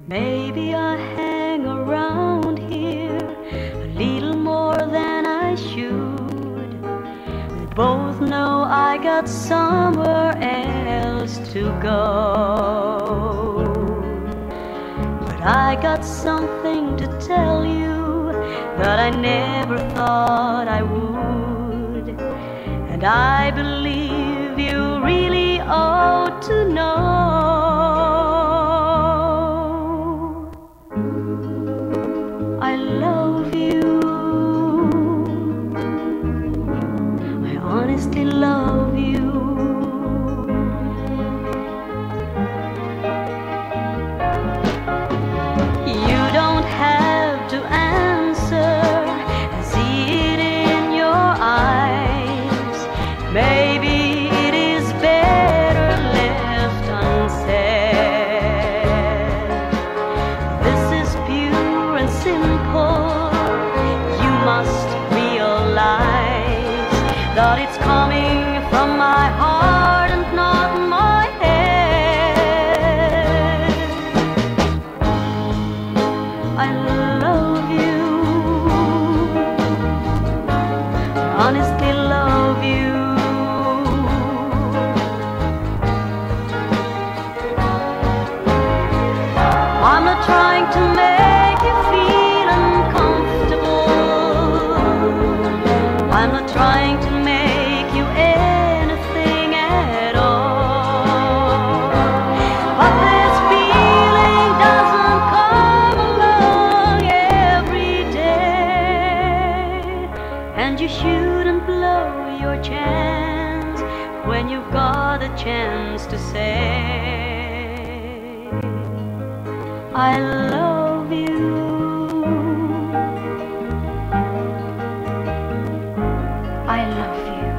Maybe I hang around here a little more than I should. We both know I got somewhere else to go. But I got something to tell you that I never thought I would. And I believe you really ought to know. I love you. I honestly love you. You don't have to answer. I see it in your eyes. Maybe it is better left unsaid. This is pure and simple. You must realize that it's coming from my heart and not my head. I love you. I honestly love you. I'm not trying to make you feel uncomfortable. I'm not trying to make you anything at all. But this feeling doesn't come along every day. And you shouldn't blow your chance when you've got a chance to say I love you. I love you.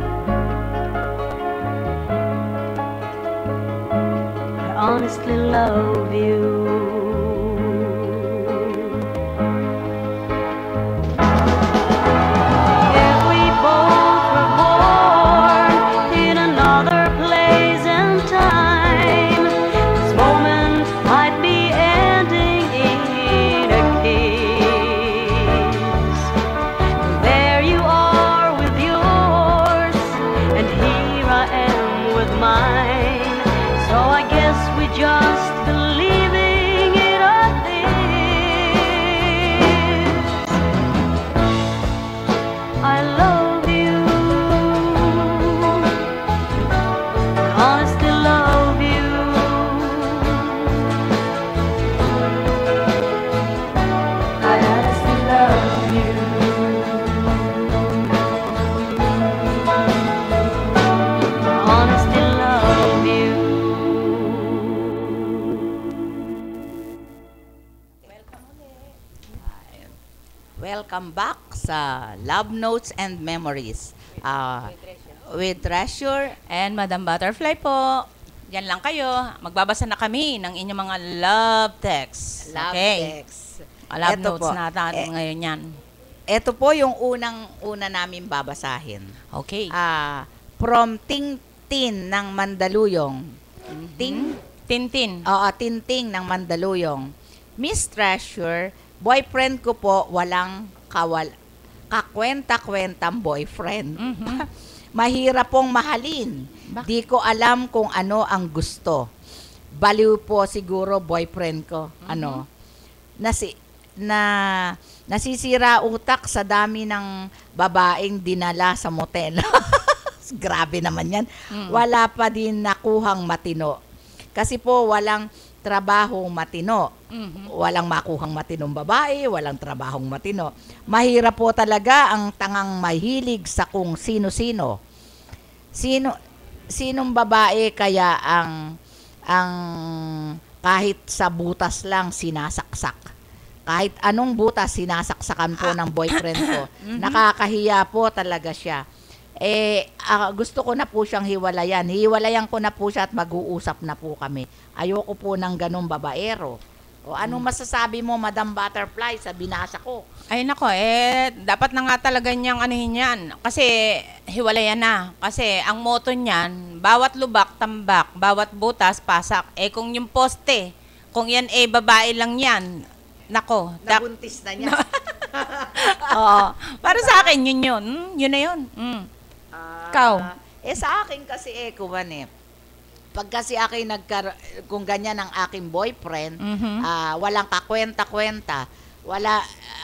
I honestly love you. If we both were born in another place and time, this moment might be ending in a kiss. There you are with yours, and here I am with mine. So I guess we just believing it like this. I love you. I honestly love you. I honestly love you. I honestly love you. Welcome back sa Love Notes and Memories with Treasure. And Madam Butterfly po, yan lang kayo. Magbabasa na kami ng inyong mga love texts. Love Okay. text. Love Eto notes po. natin ngayon yan. Ito po yung una namin babasahin. Okay. From Tintin ng Mandaluyong. Tintin. Tinting ng Mandaluyong. Miss Treasure, boyfriend ko po walang kakwenta-kwentang boyfriend. Mahirap pong mahalin. Di ko alam kung ano ang gusto. Baliw po siguro boyfriend ko. Nasisira utak sa dami ng babaeng dinala sa motel. Grabe naman yan. Wala pa din nakuhang matino. Kasi po walang trabahong matino. Walang makuhang matinong babae, walang trabahong matino. Mahirap po talaga ang tangang mahilig sa kung sino-sino. Sinong babae kaya ang kahit sa butas lang sinasaksak. Kahit anong butas sinasaksakan po ng boyfriend ko. Nakakahiya po talaga siya. Gusto ko na po siyang hiwalayan. Hiwalayan ko na po siya at mag-uusap na po kami. Ayoko po ng ganong babaero. O anong masasabi mo, Madam Butterfly, sa binasa ko? Ay nako, dapat na nga talaga niyang anuhin yan. Kasi hiwalayan na. Kasi ang motto niyan, bawat lubak, tambak, bawat butas, pasak. Kung yung poste, Kung yan babae lang yan, nako. Nabuntis na niya. Oo. Para sa akin, yun. Yun na yun. Ikaw? Sa akin kasi kuwan pag kasi akin kung ganyan ang aking boyfriend, walang kakwenta-kwenta,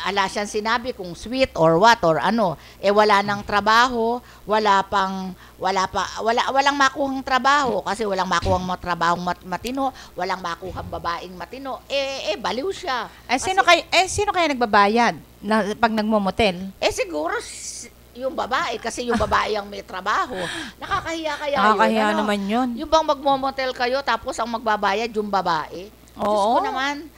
ala siyang sinabi kung sweet or what or ano, wala nang trabaho, walang makuhang trabaho kasi walang makuhang trabahong matino, walang makuhang babaeng matino, baliw siya. Sino kaya nagbabayad pag nagmomotel? Siguro yung babae, kasi yung babae ang may trabaho. Nakakahiya kaya Nakakahiya yun. naman yun. Yung bang magmomotel kayo, tapos ang magbabayad yung babae. Diyos Oo. ko naman,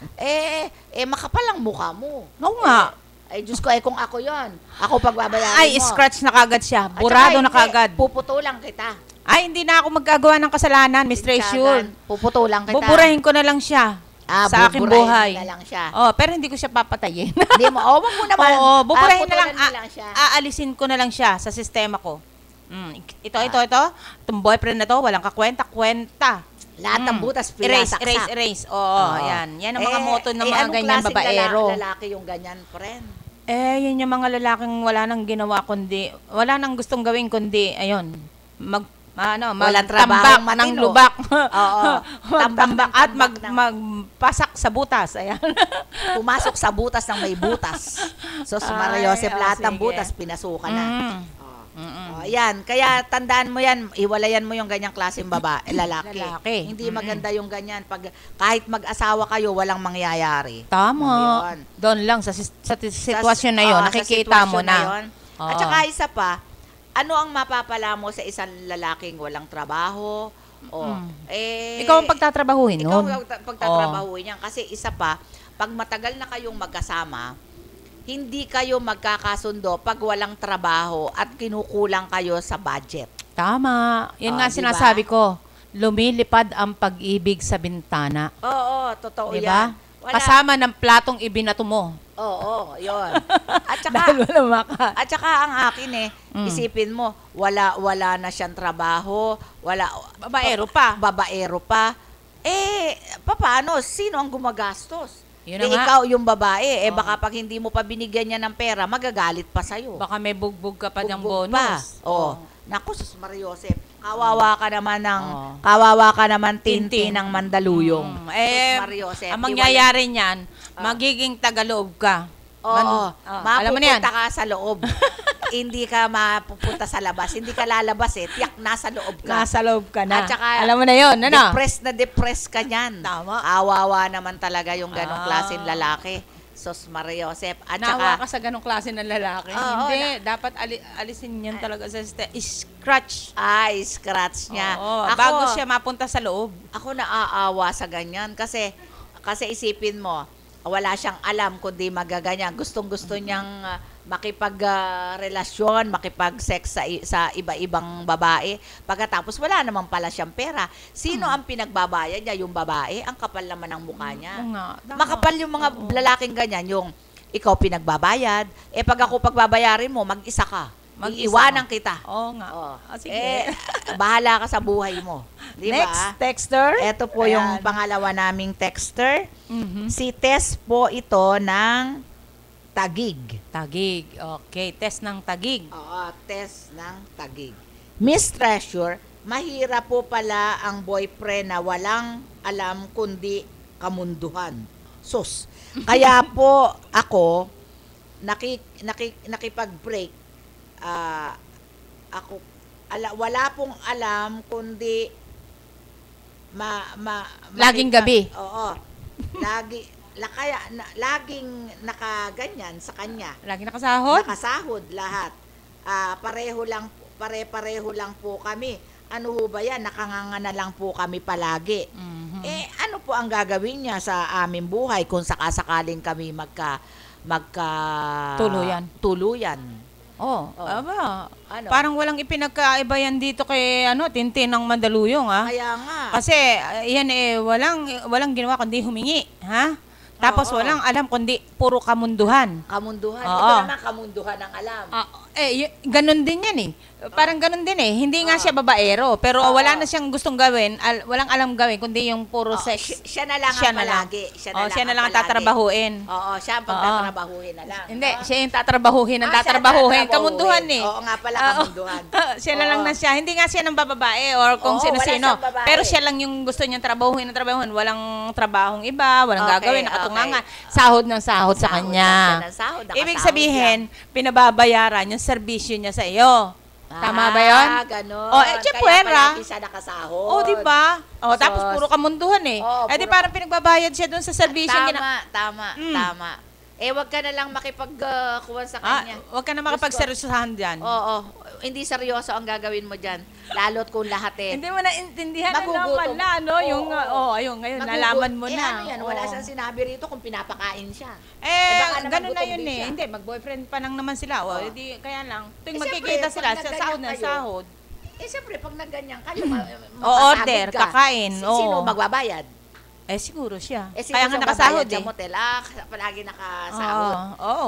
makapal ang mukha mo. Oo nga. Diyos ko, kung ako yon, ako pagbabayaran Ay, mo. scratch na kagad siya. At Burado saka, na kagad. Puputulan kita. Ay, hindi na ako magagawa ng kasalanan, Miss Treasure. Puputulan kita. Buburahin ko na lang siya. Sa aking buburahin buhay. na lang siya. Pero hindi ko siya papatayin. Hindi mo, wag mo naman. Oo, buburahin na lang. putulan mo lang siya. Aalisin ko na lang siya sa sistema ko. Ito. Itong boyfriend na to, walang kakwenta-kwenta. Lahat ng butas pinasaksak. Erase. Oo, yan. Yan ang mga moto ng mga ganyan babaero. Lalaki yung ganyan, friend? Yun yung mga lalaking wala nang ginawa kundi, wala nang gustong gawin kundi, ayun, Walang magtambak trabahong ng matino. lubak. Oo. Magtambak at Tambak ng- magpasak sa butas. Ayan. Pumasok sa butas ng may butas. So, Ay, Maria Joseph, lahat ng sige. butas pinasukan na. Mm. Yan. Kaya tandaan mo yan, iwalayan mo yung ganyang klaseng lalaki. Lalaki. Hindi maganda yung ganyan. Kahit mag-asawa kayo, walang mangyayari. Tama. Yun. Doon lang sa sitwasyon na yon, sa nakikita mo sitwasyon na. yun. At Oo. saka isa pa, ano ang mapapala mo sa isang lalaking walang trabaho? Ikaw ang pagtatrabahuhin Ikaw nun. ang pagtatrabahuin yan. Kasi isa pa, pag matagal na kayong magkasama, hindi kayo magkakasundo pag walang trabaho at kinukulang kayo sa budget. Tama. Yan nga Diba? sinasabi ko. Lumilipad ang pag-ibig sa bintana. Oo, totoo Diba? yan. Kasama ng platong ibinato mo. Oo, yun. At saka, Dahil wala maka. At saka ang akin isipin mo, wala na siyang trabaho, Babaero pa. Babaero pa. Paano? Sino ang gumagastos? Yun na nga. Ikaw yung babae, baka pag hindi mo pa binigyan niya ng pera, magagalit pa sa'yo. Baka may bugbog ka pa ng Bugbog bonus. Naku, sus Maria Joseph, kawawa ka naman Tintin ng Mandaluyong. Sus Maria Joseph, Ang mangyayari niyan, magiging tagaloob ka. Alam mo na yan. Mapupunta ka sa loob. Hindi ka mapupunta sa labas. Hindi ka lalabas tiyak nasa loob ka. Nasa loob ka na. At saka, alam mo na yun, ano? Depressed ka niyan. Tama. Awawa naman talaga yung ganong klaseng lalaki. Sos Maria Joseph. At Nawa saka, ka sa ganong klase ng lalaki. Oo, Hindi, dapat alisin yan talaga sa scratch. scratch niya. Oo, bago siya mapunta sa loob. Ako naaawa sa ganyan kasi isipin mo, wala siyang alam kundi magaganyan. Gustong-gusto niyang makipag-relasyon, makipag-sex sa iba-ibang babae. Pagkatapos wala naman pala siyang pera. Sino ang pinagbabayad niya? Yung babae? Ang kapal naman ng mukha niya. Makapal yung mga lalaking ganyan, yung ikaw pinagbabayad. Pag ako pagbabayarin mo, mag-isa ka. Iiwanan kita. Oo nga. Sige. Bahala ka sa buhay mo. Di ba? Next, texter. Ito po yung pangalawa naming texter. Si Tess po ito ng Tagig. Tagig. Okay, test ng tagig. Oo, Tess ng Tagig. Miss Treasure, mahirap po pala ang boyfriend na walang alam kundi kamunduhan. Sus. Kaya po ako nakipag-break. Wala pong alam kundi Laging gabi. Oo. Laging nakaganyan sa kanya. Lagi nakasahod? Nakasahod lahat. Pare-pareho lang po kami. Ano ho ba yan? Nakanganga na lang po kami palagi. Ano po ang gagawin niya sa aming buhay kung sakasakaling kami tuluyan? Aba. Ano? Parang walang ipinagkaiba yan dito kay Tintin ng Mandaluyong, ha? Kaya nga. Kasi yan walang ginawa kundi humingi, ha? Tapos walang alam kundi puro kamunduhan. Kamunduhan. Oo. Ito naman kamunduhan ang alam. ganun din yan eh. Parang ganun din eh. Hindi nga siya babaero, pero wala na siyang gustong gawin, walang alam gawin, kundi yung puro sex. Siya na lang ang palagi. Siya na lang ang tatrabahuhin. Oo, siya ang pagtatrabahuhin na lang. Hindi, siya yung tatrabahuhin, ang tatrabahuhin. Kamunduhan eh. Oo nga pala, kamunduhan. Siya na lang na siya. Hindi nga siya ng bababae or kung sino-sino. wala siyang babae. Pero siya lang yung gusto niyang trabahuhin. Walang trabahong iba, walang gagawin, nakatungangan. Sahod ng sahod sa kanya. Ibig sabihin, pinababayaran yung serbisyo niya sa iyo. Tama ba yun? Ganon. Kaya pwera. Kaya siya nakasahod. Di ba? Tapos puro kamunduhan eh. Di parang pinagbabayad siya doon sa serbisyo. Tama. Wag ka na lang makipagkuha sa kanya. Wag ka na makipagseryosohan dyan. Oo. Hindi seryoso ang gagawin mo dyan. Lalo't kung lahat Hindi mo na intindihan magugutom. Ayun, ngayon, nalaman mo na. Wala siyang sinabi rito kung pinapakain siya. Ganun na yun eh. Hindi, mag-boyfriend pa lang naman sila. Kaya lang, tuwing magkikita sila, sahod na sahod. Siyempre, pag nagganyan kayo, order, kakain. Sino magbabayad? Siguro siya. Kaya nga nakasahod sa motel. Palagi nakasahod.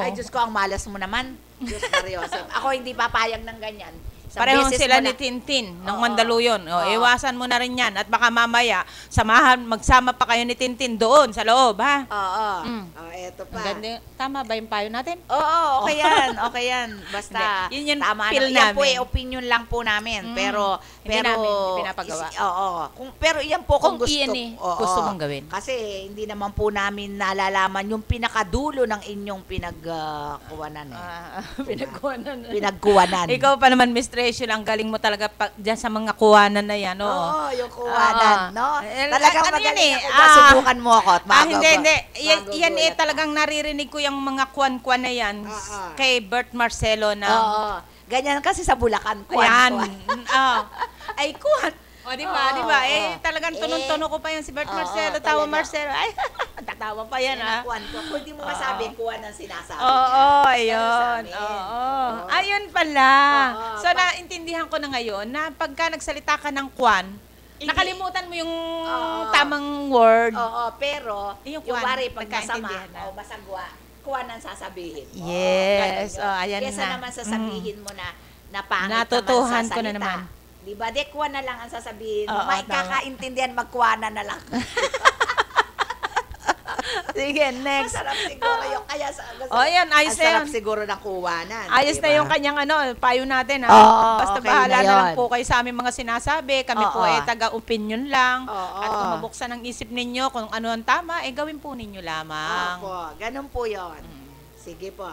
Ay, Diyos ko, ang malas mo naman. Diyos seryoso. Ako hindi papayag ng ganyan. Parehong sila ni Tintin ng Mandaluyong. Iwasan mo na rin yan. At baka mamaya, magsama pa kayo ni Tintin doon sa loob, ha? Eto pa. Tama ba yung payo natin? Oo, okay yan. Basta, yun yung tama feel yan po, namin. opinion lang po namin. Pero, hindi namin pinapagawa. Pero yan po kung gusto. Gusto mong gawin. Kasi hindi naman po namin nalalaman yung pinakadulo ng inyong pinagkuwanan. Pinagkuwanan. Ikaw pa naman, Miss Treasure, ang galing mo talaga dyan sa mga kuwanan na yan. Oo, yung kuwanan, no? Talagang ano magaling yan ako. Subukan mo ako at hindi. Yan talagang naririnig ko yung mga kuwan-kuwan na yan kay Bert Marcelo na. Ganyan kasi sa Bulacan, kuwan. Ay, kuwan. Di ba? Talagang tunon-tuno ko pa yan si Bert Marcelo. Tawa Marcelo. Ay, tatawa pa yan, Kuwan ko. Kung di mo masabi, kuwan ang sinasabi. Ayun. Ayun pala. So, naintindihan ko na ngayon na pagka nagsalita ka ng kuwan, nakalimutan mo yung tamang word. Pero, yung wari, pag masama o masagwa, kuwan ang sasabihin. Yes. Ayan na. Kesa naman sasabihin mo na pangit natutuhan naman sa ko na salita. naman. Diba? Kuwan na lang ang sasabihin mo. May kakaintindihan, magkuwanan na lang. Sige, next. Masarap siguro yung kaya yan, ayos na sarap yun. siguro ng kuwanan. Ayos na yung kanyang payo natin. Basta okay bahala na na lang yun. po kayo sa aming mga sinasabi. Kami po taga-opinion lang. At kung mabuksan ang isip ninyo kung ano ang tama, gawin po ninyo lamang. Ganun po yun. Sige po.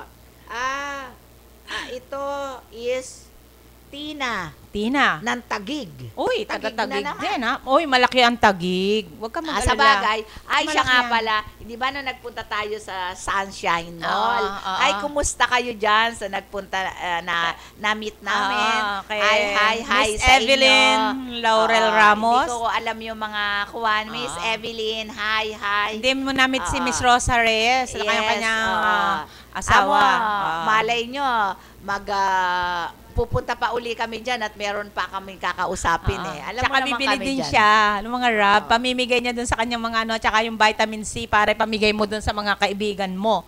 Ito is Tina ng Tagig. Uy, taga-Tagig din, ha? Uy, malaki ang Tagig. Huwag ka mag-alala. Sa bagay, siya nga pala, di ba nung nagpunta tayo sa Sunshine Mall? Kumusta kayo dyan sa nagpunta na-meet namin? Hi Miss sa Evelyn inyo. Laurel Ramos. Hindi ko alam yung mga kuwan. Miss Evelyn, hi. Hindi mo na-meet si Miss Rosa Reyes, yung kanyang asawa. Malay nyo, pupunta pa uli kami dyan at meron pa kami kakausapin Alam tsaka mo naman bibili kami din dyan. siya ng mga rub. Pamimigay niya dun sa kanyang mga tsaka yung vitamin C para pamigay mo dun sa mga kaibigan mo.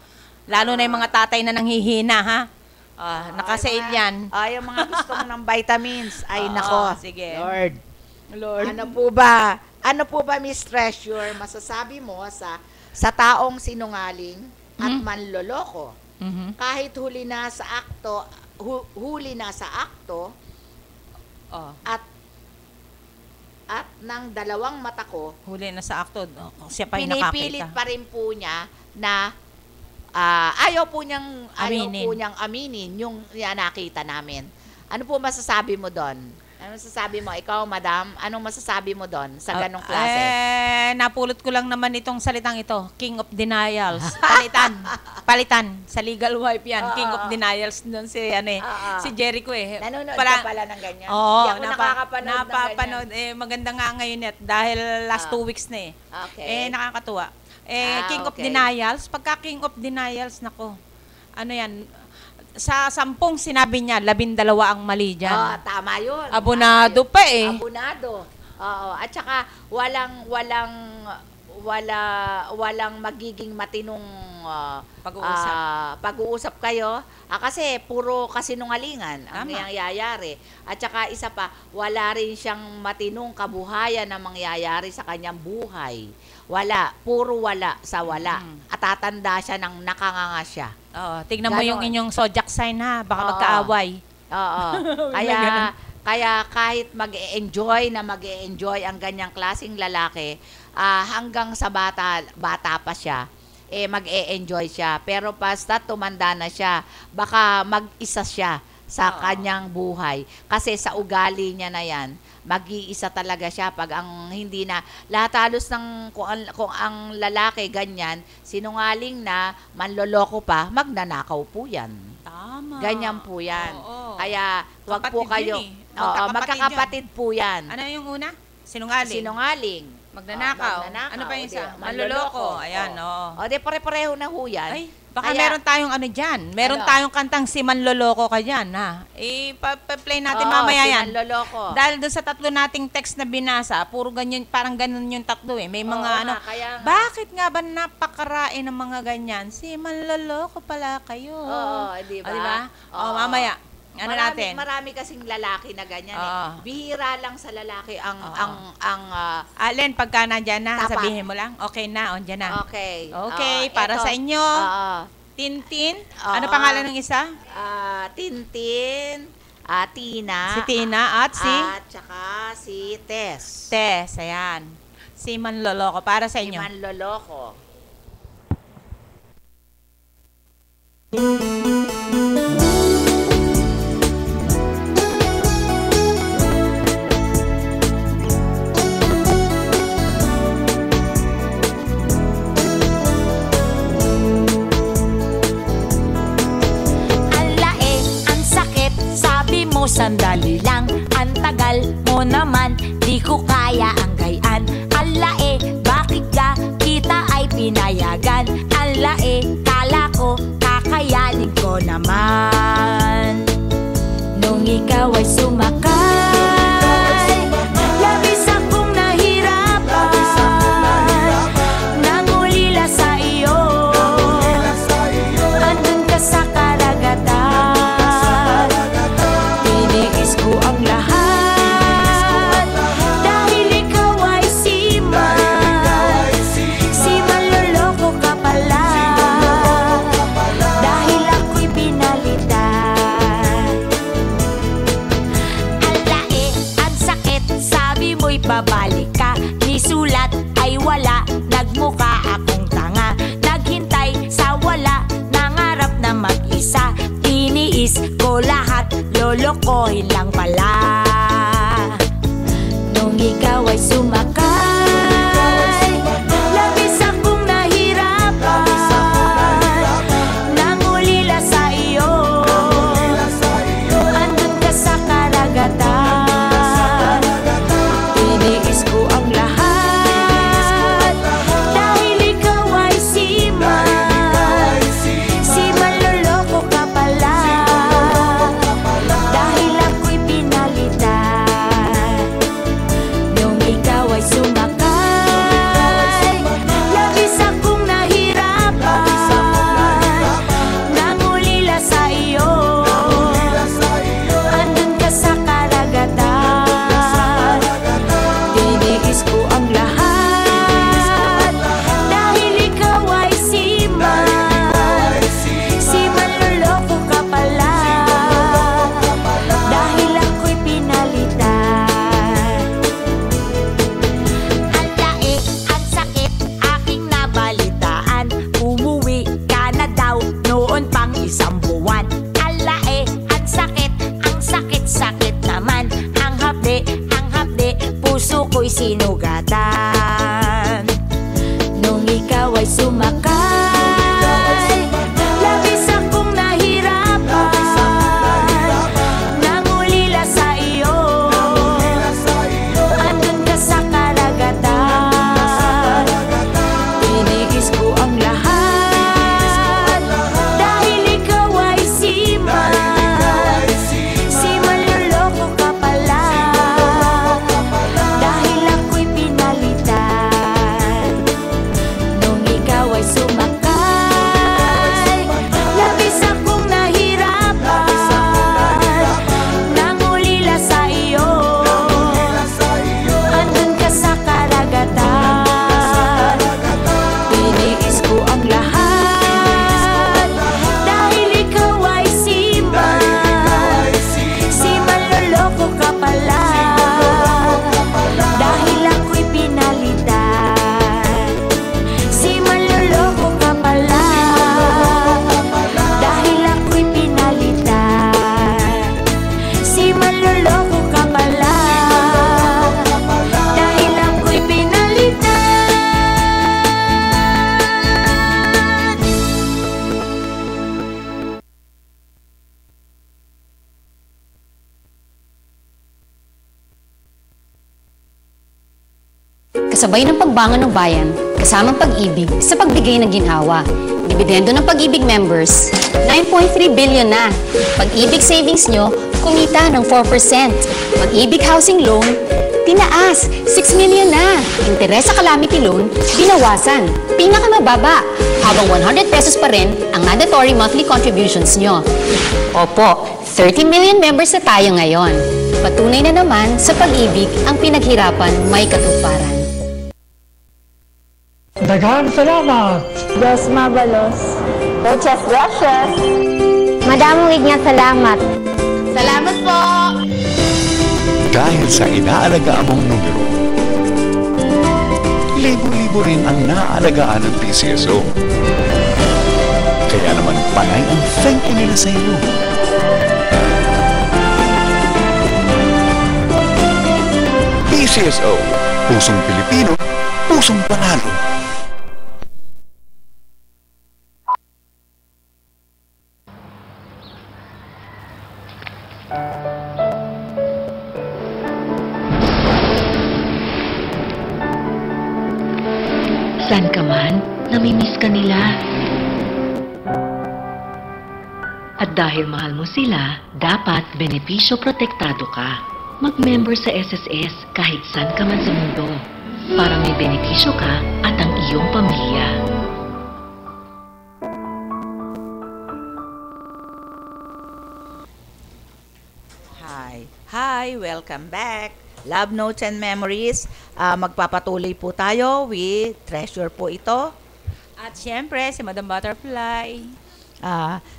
Lalo na yung mga tatay na nanghihina, ha? Naka-sale yan. Yung mga gusto ng vitamins. Ay, nako. Sige. Lord. Ano po ba, Miss Treasure, masasabi mo sa taong sinungaling at manloloko? Kahit huli na sa akto, at ng dalawang mata ko, huli na sa akto, siya pa yung nakakita. pinipilit pa rin po niya na ayaw po niyang aminin yung nakita namin. Ano po masasabi mo doon? Ano masasabi mo? Ikaw, madam, anong masasabi mo doon sa ganong klase? Napulot ko lang naman itong salitang ito, King of Denials. Palitan. Sa legal wife yan, King of Denials doon si Jericho Nanonood ka pala ng ganyan? Oo, Hindi ako nakakapanood napapanood. ng ganyan. Maganda nga ngayon dahil last 2 weeks na Okay. Nakakatuwa. King of Denials, pagka King of Denials, nako, ano yan, sa 10 sinabi niya, 12 ang mali dyan. Tama yun. Abonado pa Abonado. At saka walang magiging matinong pag-uusap kayo. Kasi puro kasinungalingan ang Tama. nangyayari. At saka isa pa, wala rin siyang matinong kabuhayan na mangyayari sa kanyang buhay. Wala, puro wala sa wala. At tatanda siya ng nakanganga siya. Oo, tignan mo yung Ganon. inyong zodiac sign ha, baka Oo. magkaaway. Oo. Kaya kahit mag-enjoy ang ganyang klaseng lalaki, hanggang sa bata pa siya, mag-e-enjoy siya. Pero basta tumanda na siya, baka mag-isa siya sa kanyang buhay. Kasi sa ugali niya na yan, mag-iisa talaga siya pag ang hindi na lahat halos ng kung ang lalaki ganyan, sinungaling na, manloloko pa, magnanakaw po yan. Tama. Ganyan po yan. Oo. Kaya wag po Kapatid kayo. yun eh. Oo, Magkakapatid magkakapatid po yan. Ano yung una? Sinungaling. Sinungaling. Magnanakaw. Ano pa yung isa? Manloloko. Ayan, oo. O, di pare-pareho na ho yan. Ay, baka Kaya- meron tayong ano dyan. Meron Ano? tayong kantang si Manloloko ka dyan, ha? Pa-play natin Oo, mamaya si yan. Manloloko. Dahil doon sa tatlo nating text na binasa, puro ganyan, parang ganun yung tatlo eh. May mga Oo ano, nga, kaya nga. bakit nga ba napakarain ng mga ganyan? Si Manloloko pala kayo. Oo, di ba? O, di ba? Oo. Mamaya. Ano natin? Marami kasing lalaki na ganyan Oo. Bihira lang sa lalaki ang Oo. Alin, Alin, pagka nandyan na, Tapat. sabihin mo lang, okay na, on dyan na. okay. Okay, Oo, para eto. sa inyo, Oo. Tintin. Oo. Ano pangalan ng isa? Tintin, Tina, Si Tina at si at saka si Tess. Tess. Ayan. Si Manloloko. Para sa Si inyo. Manloloko. Ang sakit, sabi mo sandali lang. Ang tagal mo naman, di ko kaya ang gayaan. Bakit ka kita ay pinayagan? Kala ko kakayanin ko naman. Nung ikaw ay sumakay, labis akong nahirapan. Nangulila sa iyo, andun ka sa karagatan. Tiniis ko ang lahat, dahil ikaw ay siman. Manloloko ka pala, dahil ako'y pinalitan. Ang sakit, sabi mo'y babalik ka. Nisulat ay wala, nagmukha akong tanga. Naghintay sa wala, nangarap na mag-isa. Tiniis ko lahat, lolokohin lang pala. Nung ikaw ay sumakay, labis akong nahirapan. Nangulila sa iyo, andun ka sa karagatan. Tiniis ko ang lahat, dahil ikaw ay siman. Manloloko ka pala, dahil ako'y pinalitan. Nung ikaw ay sumakay, labis akong nahirapan. Nangulila sa iyo, andun ka sa karagatan. Tiniis ko ang lahat, dahil ikaw ay siman. Manloloko ka pala, dahil ako'y pinalitan. Ang sakit, aking nabalitaan. Umuwi ka na daw noon pang 1 buwan. Ang sakit naman. Ang hapde, puso ko'y sinugatan. Nung ikaw ay sumakay, labis akong nahirapan. Nangulila sa iyo, andun ka sa karagatan. Tiniis ko ang lahat, dahil ikaw ay siman. Manloloko ka pala, dahil ako'y pinalitan. kasabay ng pagbangon ng bayan, kasamang pag-ibig sa pagbigay ng ginhawa. Dividendo ng Pag-ibig members, 9.3 billion na. Pag-ibig savings nyo, kumita ng 4%. Pag-ibig housing loan, tinaas, 6 million na. Interes sa calamity loan, binawasan, pinakamababa. Habang 100 pesos pa rin ang mandatory monthly contributions nyo. Opo, 30 million members na tayo ngayon. Patunay na naman sa pag-ibig ang pinaghirapan may katuparan. Daghang salamat! Diyos mabalos. Muchas gracias. Madamong ignya salamat. Salamat po! Dahil sa inaalagaan mong numero, libo-libo rin ang naaalagaan ng PCSO. Kaya naman panay ang thank you nila sa iyo. PCSO, pusong Pilipino, pusong panalo. Saan ka man, namimiss ka nila. At dahil mahal mo sila, dapat benepisyo protektado ka. Mag-member sa SSS kahit saan ka man sa mundo para may benepisyo ka at ang iyong pamilya. Hi, welcome back. Love Notes and Memories. Magpapatuloy po tayo with Treasure po ito. At syempre, si Madam Butterfly.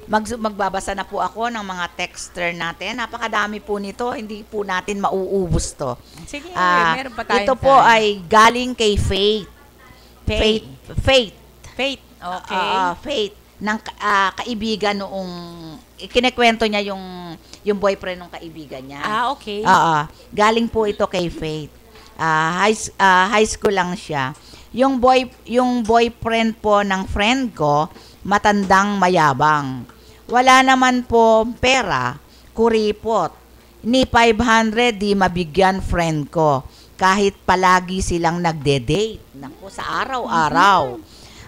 Magbabasa na po ako ng mga texter natin. Napakadami po nito. Hindi po natin mauubos to. Sige, meron pa tayong ito po time. ay galing kay Faith. Faith. Okay. Faith. Ng kaibigan noong kinekwento niya yung boyfriend ng kaibigan niya. Okay. Galing po ito kay Faith. High school lang siya. Yung boyfriend po ng friend ko, matandang mayabang. Wala naman po pera, kuripot. Ni 500 di mabigyan friend ko. Kahit palagi silang nagde-date. Naku, sa araw-araw.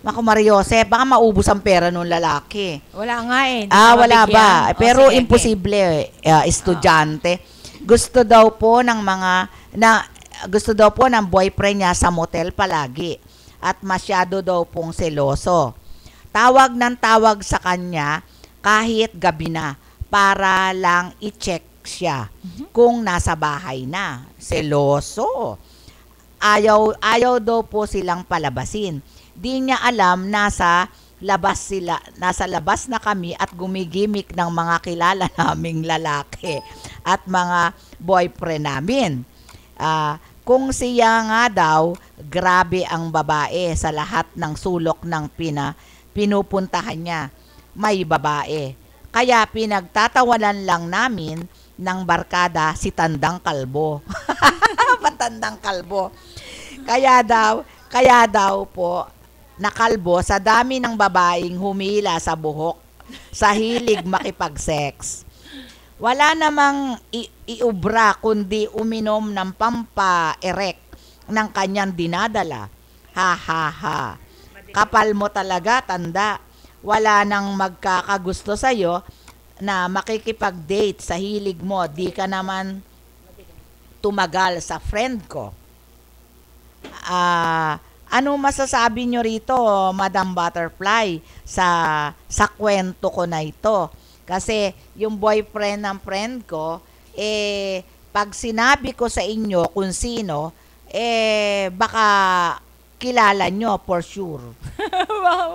Naku, Mariose, baka maubos ang pera ng lalaki. Wala nga eh. Wala ba? Pero sige, imposible. Estudyante. Gusto daw po ng boyfriend niya sa motel palagi. At masyado daw pong seloso. Tawag ng tawag sa kanya kahit gabi na para lang i-check siya kung nasa bahay na. Seloso. Ayaw daw po silang palabasin. Di niya alam nasa labas na kami at gumigimik ng mga kilala naming lalaki at mga boyfriend namin. Kung siya nga daw, grabe ang babae sa lahat ng sulok ng pinupuntahan niya. May babae. Kaya pinagtatawanan lang namin ng barkada si Tandang Kalbo. Matandang kalbo. Kaya daw po nakalbo sa dami ng babaeng humila sa buhok sa hilig makipag-sex. Wala namang iubra kundi uminom ng pampa-erect ng kanyang dinadala. Ha ha ha. Kapal mo talaga, tanda. Wala nang magkakagusto sa'yo na makikipag-date sa hilig mo. Di ka naman tumagal sa friend ko. Ano masasabi nyo rito, Madam Butterfly, sa kwento ko na ito? Kasi yung boyfriend ng friend ko, pag sinabi ko sa inyo kung sino, baka kilala nyo for sure.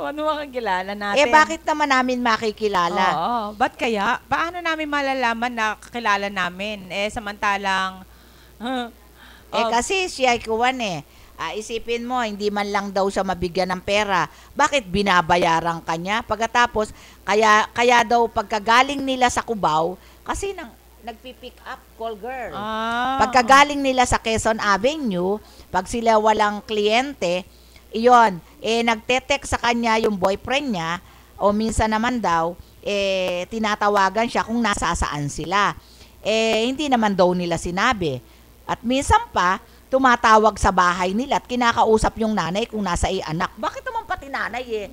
Ano makakilala natin? Bakit naman namin makikilala? Oo. Ba't kaya? Paano namin malalaman na kakilala namin? Samantalang... Kasi siya ikuwan isipin mo, hindi man lang daw siya mabigyan ng pera. Bakit binabayaran kanya? Pagkatapos, kaya daw pagkagaling nila sa Cubao, kasi nagpipick up call girl. Pagkagaling nila sa Quezon Avenue, pag sila walang kliyente, iyon, nagte-text sa kanya yung boyfriend niya, o minsan naman daw, tinatawagan siya kung nasasaan sila. Hindi naman daw nila sinabi. At minsan pa, tumatawag sa bahay nila at kinakausap yung nanay kung nasa anak. Bakit naman pati nanay eh?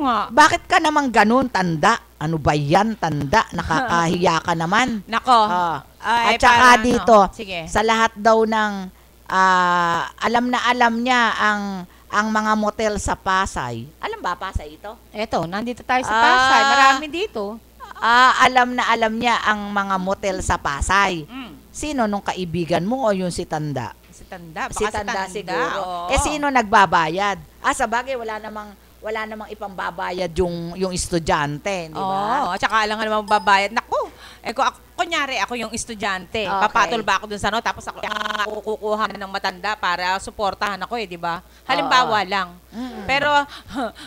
Nga. Bakit ka naman ganun, tanda? Ano ba yan, tanda? Nakakahiya ka naman. Nako. At saka dito, Sige. sa lahat daw ng alam na alam niya ang mga motel sa Pasay. Alam ba Pasay ito? Eto, nandito tayo sa Pasay. Marami dito. Alam na alam niya ang mga motel sa Pasay. Sino nung kaibigan mo o yung si Tanda? Si Tanda. Baka Si Tanda siguro. Oo. Sino nagbabayad? Sa bagay, wala namang ipambabayad yung estudyante, di ba? Oo, at saka alam nga naman babayad. Naku, kunyari ako yung estudyante. Okay. Papatol ba ako dun sa tapos ako yung kukuha ng matanda para suportahan ako di ba? Halimbawa lang. Pero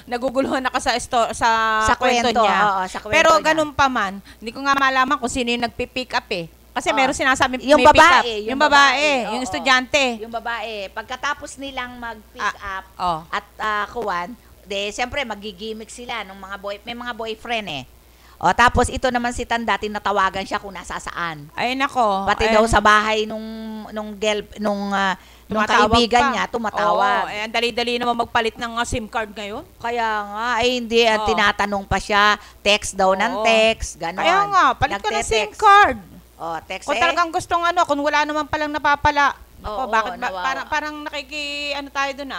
naguguluhan ako sa kwento niya. Sa kwento Pero niya. ganun pa man, hindi ko nga malaman kung sino yung nagpipick up eh. Kasi meron sinasabi Yung may pick up. babae, Yung babae, yung oo. estudyante. Yung babae, pagkatapos nilang mag-pick up Oh. at kuwan, siyempre magigimik sila nung may mga boyfriend eh. Tapos ito naman si Tanda, tinatawagan siya kung nasasaan. Ay nako. Pati daw sa bahay nung kaibigan niya, tumatawag. Oo, ang dali-dali naman magpalit ng SIM card ngayon. Kaya nga, hindi, tinatanong pa siya, text daw ng text, gano'n. Kaya nga, palit ka ng SIM Nagte-text. card. Text Kung talagang gustong kung wala naman palang napapala. Oo, Bakit nawawa. parang tayo dun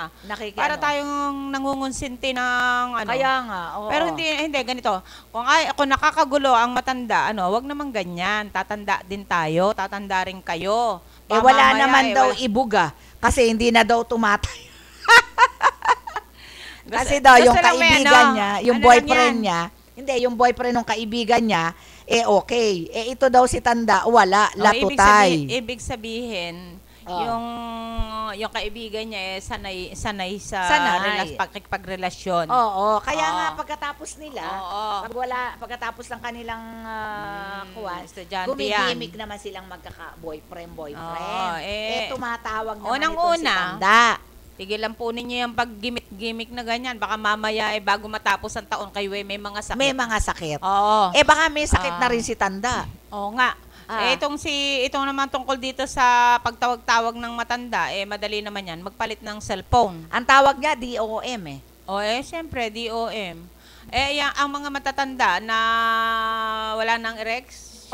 Para Ano? tayong nangungonsinti ng Kaya nga, oo. Pero hindi ganito. Kung nakakagulo ang matanda, wag naman ganyan. Tatanda din tayo, tatanda rin kayo. wala Mamamaya, naman daw wala. ibuga kasi hindi na daw tumatay. Kasi daw yung gusto lang may kaibigan niya, yung ano boyfriend lang niya, hindi, yung boyfriend ng kaibigan niya, okay. Ito daw si Tanda, wala, latutay. Ibig sabihin, yung kaibigan niya sanay sa pagrelasyon. Oo, kaya nga pagkatapos nila, Oo. pagkatapos ng kanilang estudyante gumigimik naman silang boyfriend. Oo, Tumatawag naman unang-una, ito si Tanda. Tigilan po ninyo yung paggimik-gimik na ganyan. Baka mamaya bago matapos ang taon kayo may mga sakit. May mga sakit. Oo. Baka may sakit na rin si Tanda. Oo nga. Itong naman tungkol dito sa pagtawag-tawag ng matanda, madali naman yan. Magpalit ng cellphone. Ang tawag niya, DOM eh. Siyempre, DOM. Ang mga matatanda na wala nang erection.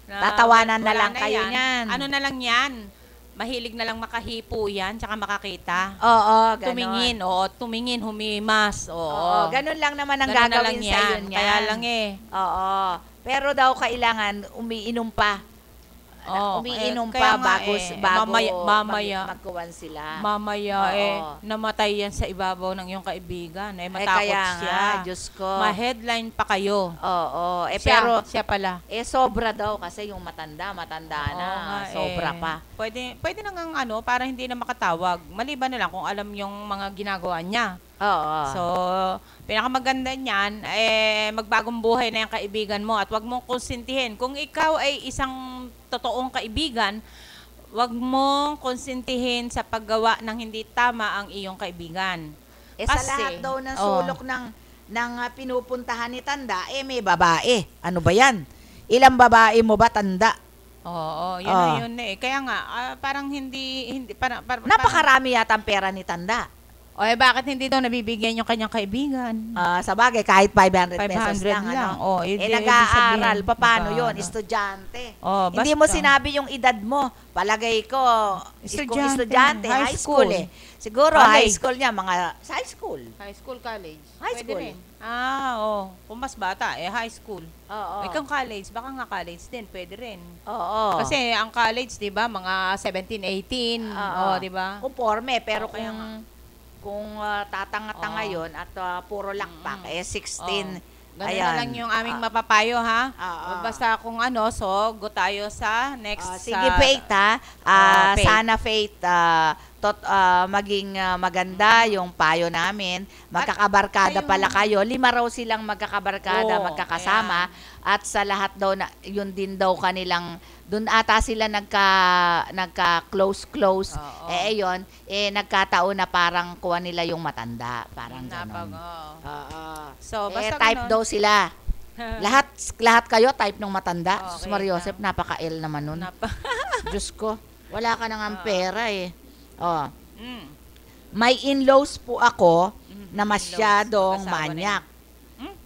Tatawanan na wala lang kayo niyan. Ano na lang yan? Mahilig na lang makahipo yan, tsaka makakita. Oo, ganon. Tumingin, humimas. Oo, ganun lang naman ang Ganun na gagawin lang sa yan. yun niyan. Kaya lang Oo. Pero daw kailangan umiinom pa. Umiinom pa bago mamaya magkuwan sila. Mamaya namatay yan sa ibabaw ng iyong kaibigan. Matakot kaya siya. nga, Diyos ko. Ma-headline pa kayo. Oo. Pero siya pala. Sobra daw kasi yung matanda na. Sobra pa. Pwede na ngang para hindi na makatawag. Maliban na lang kung alam yung mga ginagawa niya. Oo. So, pinakamaganda niyan, magbagong buhay na yung kaibigan mo at wag mong konsintihin. Kung ikaw ay isang totoong kaibigan, wag mong konsintihin sa paggawa ng hindi tama ang iyong kaibigan. Sa lahat daw ng sulok ng pinupuntahan ni Tanda, may babae. Ano ba yan? Ilang babae mo ba, Tanda? Oo, yun na Kaya nga, parang hindi napakarami yata ang pera ni Tanda. Bakit hindi daw nabibigyan yung kanyang kaibigan? Sa bagay, kahit 500 pesos 500 lang. nag-aaral. Nag-aaral. Paano yun? Estudyante. Hindi mo sinabi yung edad mo. Palagay ko, estudyante, high school eh. Siguro, high school niya, high school. High school, college. High Pwede school. rin. Kung mas bata, high school. Oo. Ikaw college, baka nga college din, pwede rin. Oo. Kasi ang college, di ba, mga 17, 18, di ba? Conforme, pero kaya kung tatanga-tanga yun at puro lakpak, 16. Ganun na lang yung aming mapapayo, ha? Basta kung go tayo sa next. Sige, Faith, ha? Faith. Sana, Faith, maging maganda yung payo namin. Magkakabarkada pala kayo. 5 raw silang magkakabarkada, magkakasama. At sa lahat daw, yun din daw kanilang, doon ata sila nagka-close. Ayun, nagkataon na parang kuha nila yung matanda. Parang gano'n. So, basta type daw sila. lahat kayo type ng matanda. Sus Maria Joseph, napaka-L naman nun. Diyos ko. Wala ka nang pera eh. Oh. Mm. May in-laws po ako na masyadong Mag-asawa na manyak.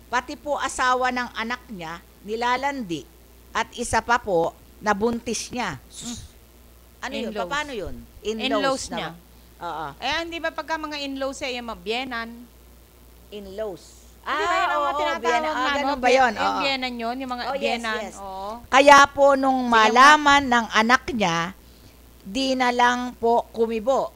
Pati po asawa ng anak niya, nilalandi. At isa pa po, nabuntis niya. Ano yun? In-laws. Paano yun? In-laws niya. Oo. Hindi ba pagka mga in-laws ay yung mabienan? In-laws. Di ba yun ang mga tinatawag na, ganun ba yun? Yung Oo. bienan yun, yung mga Oh, yes, bienan. yes. Oo. Kaya po nung malaman ng anak niya, di na lang po kumibo.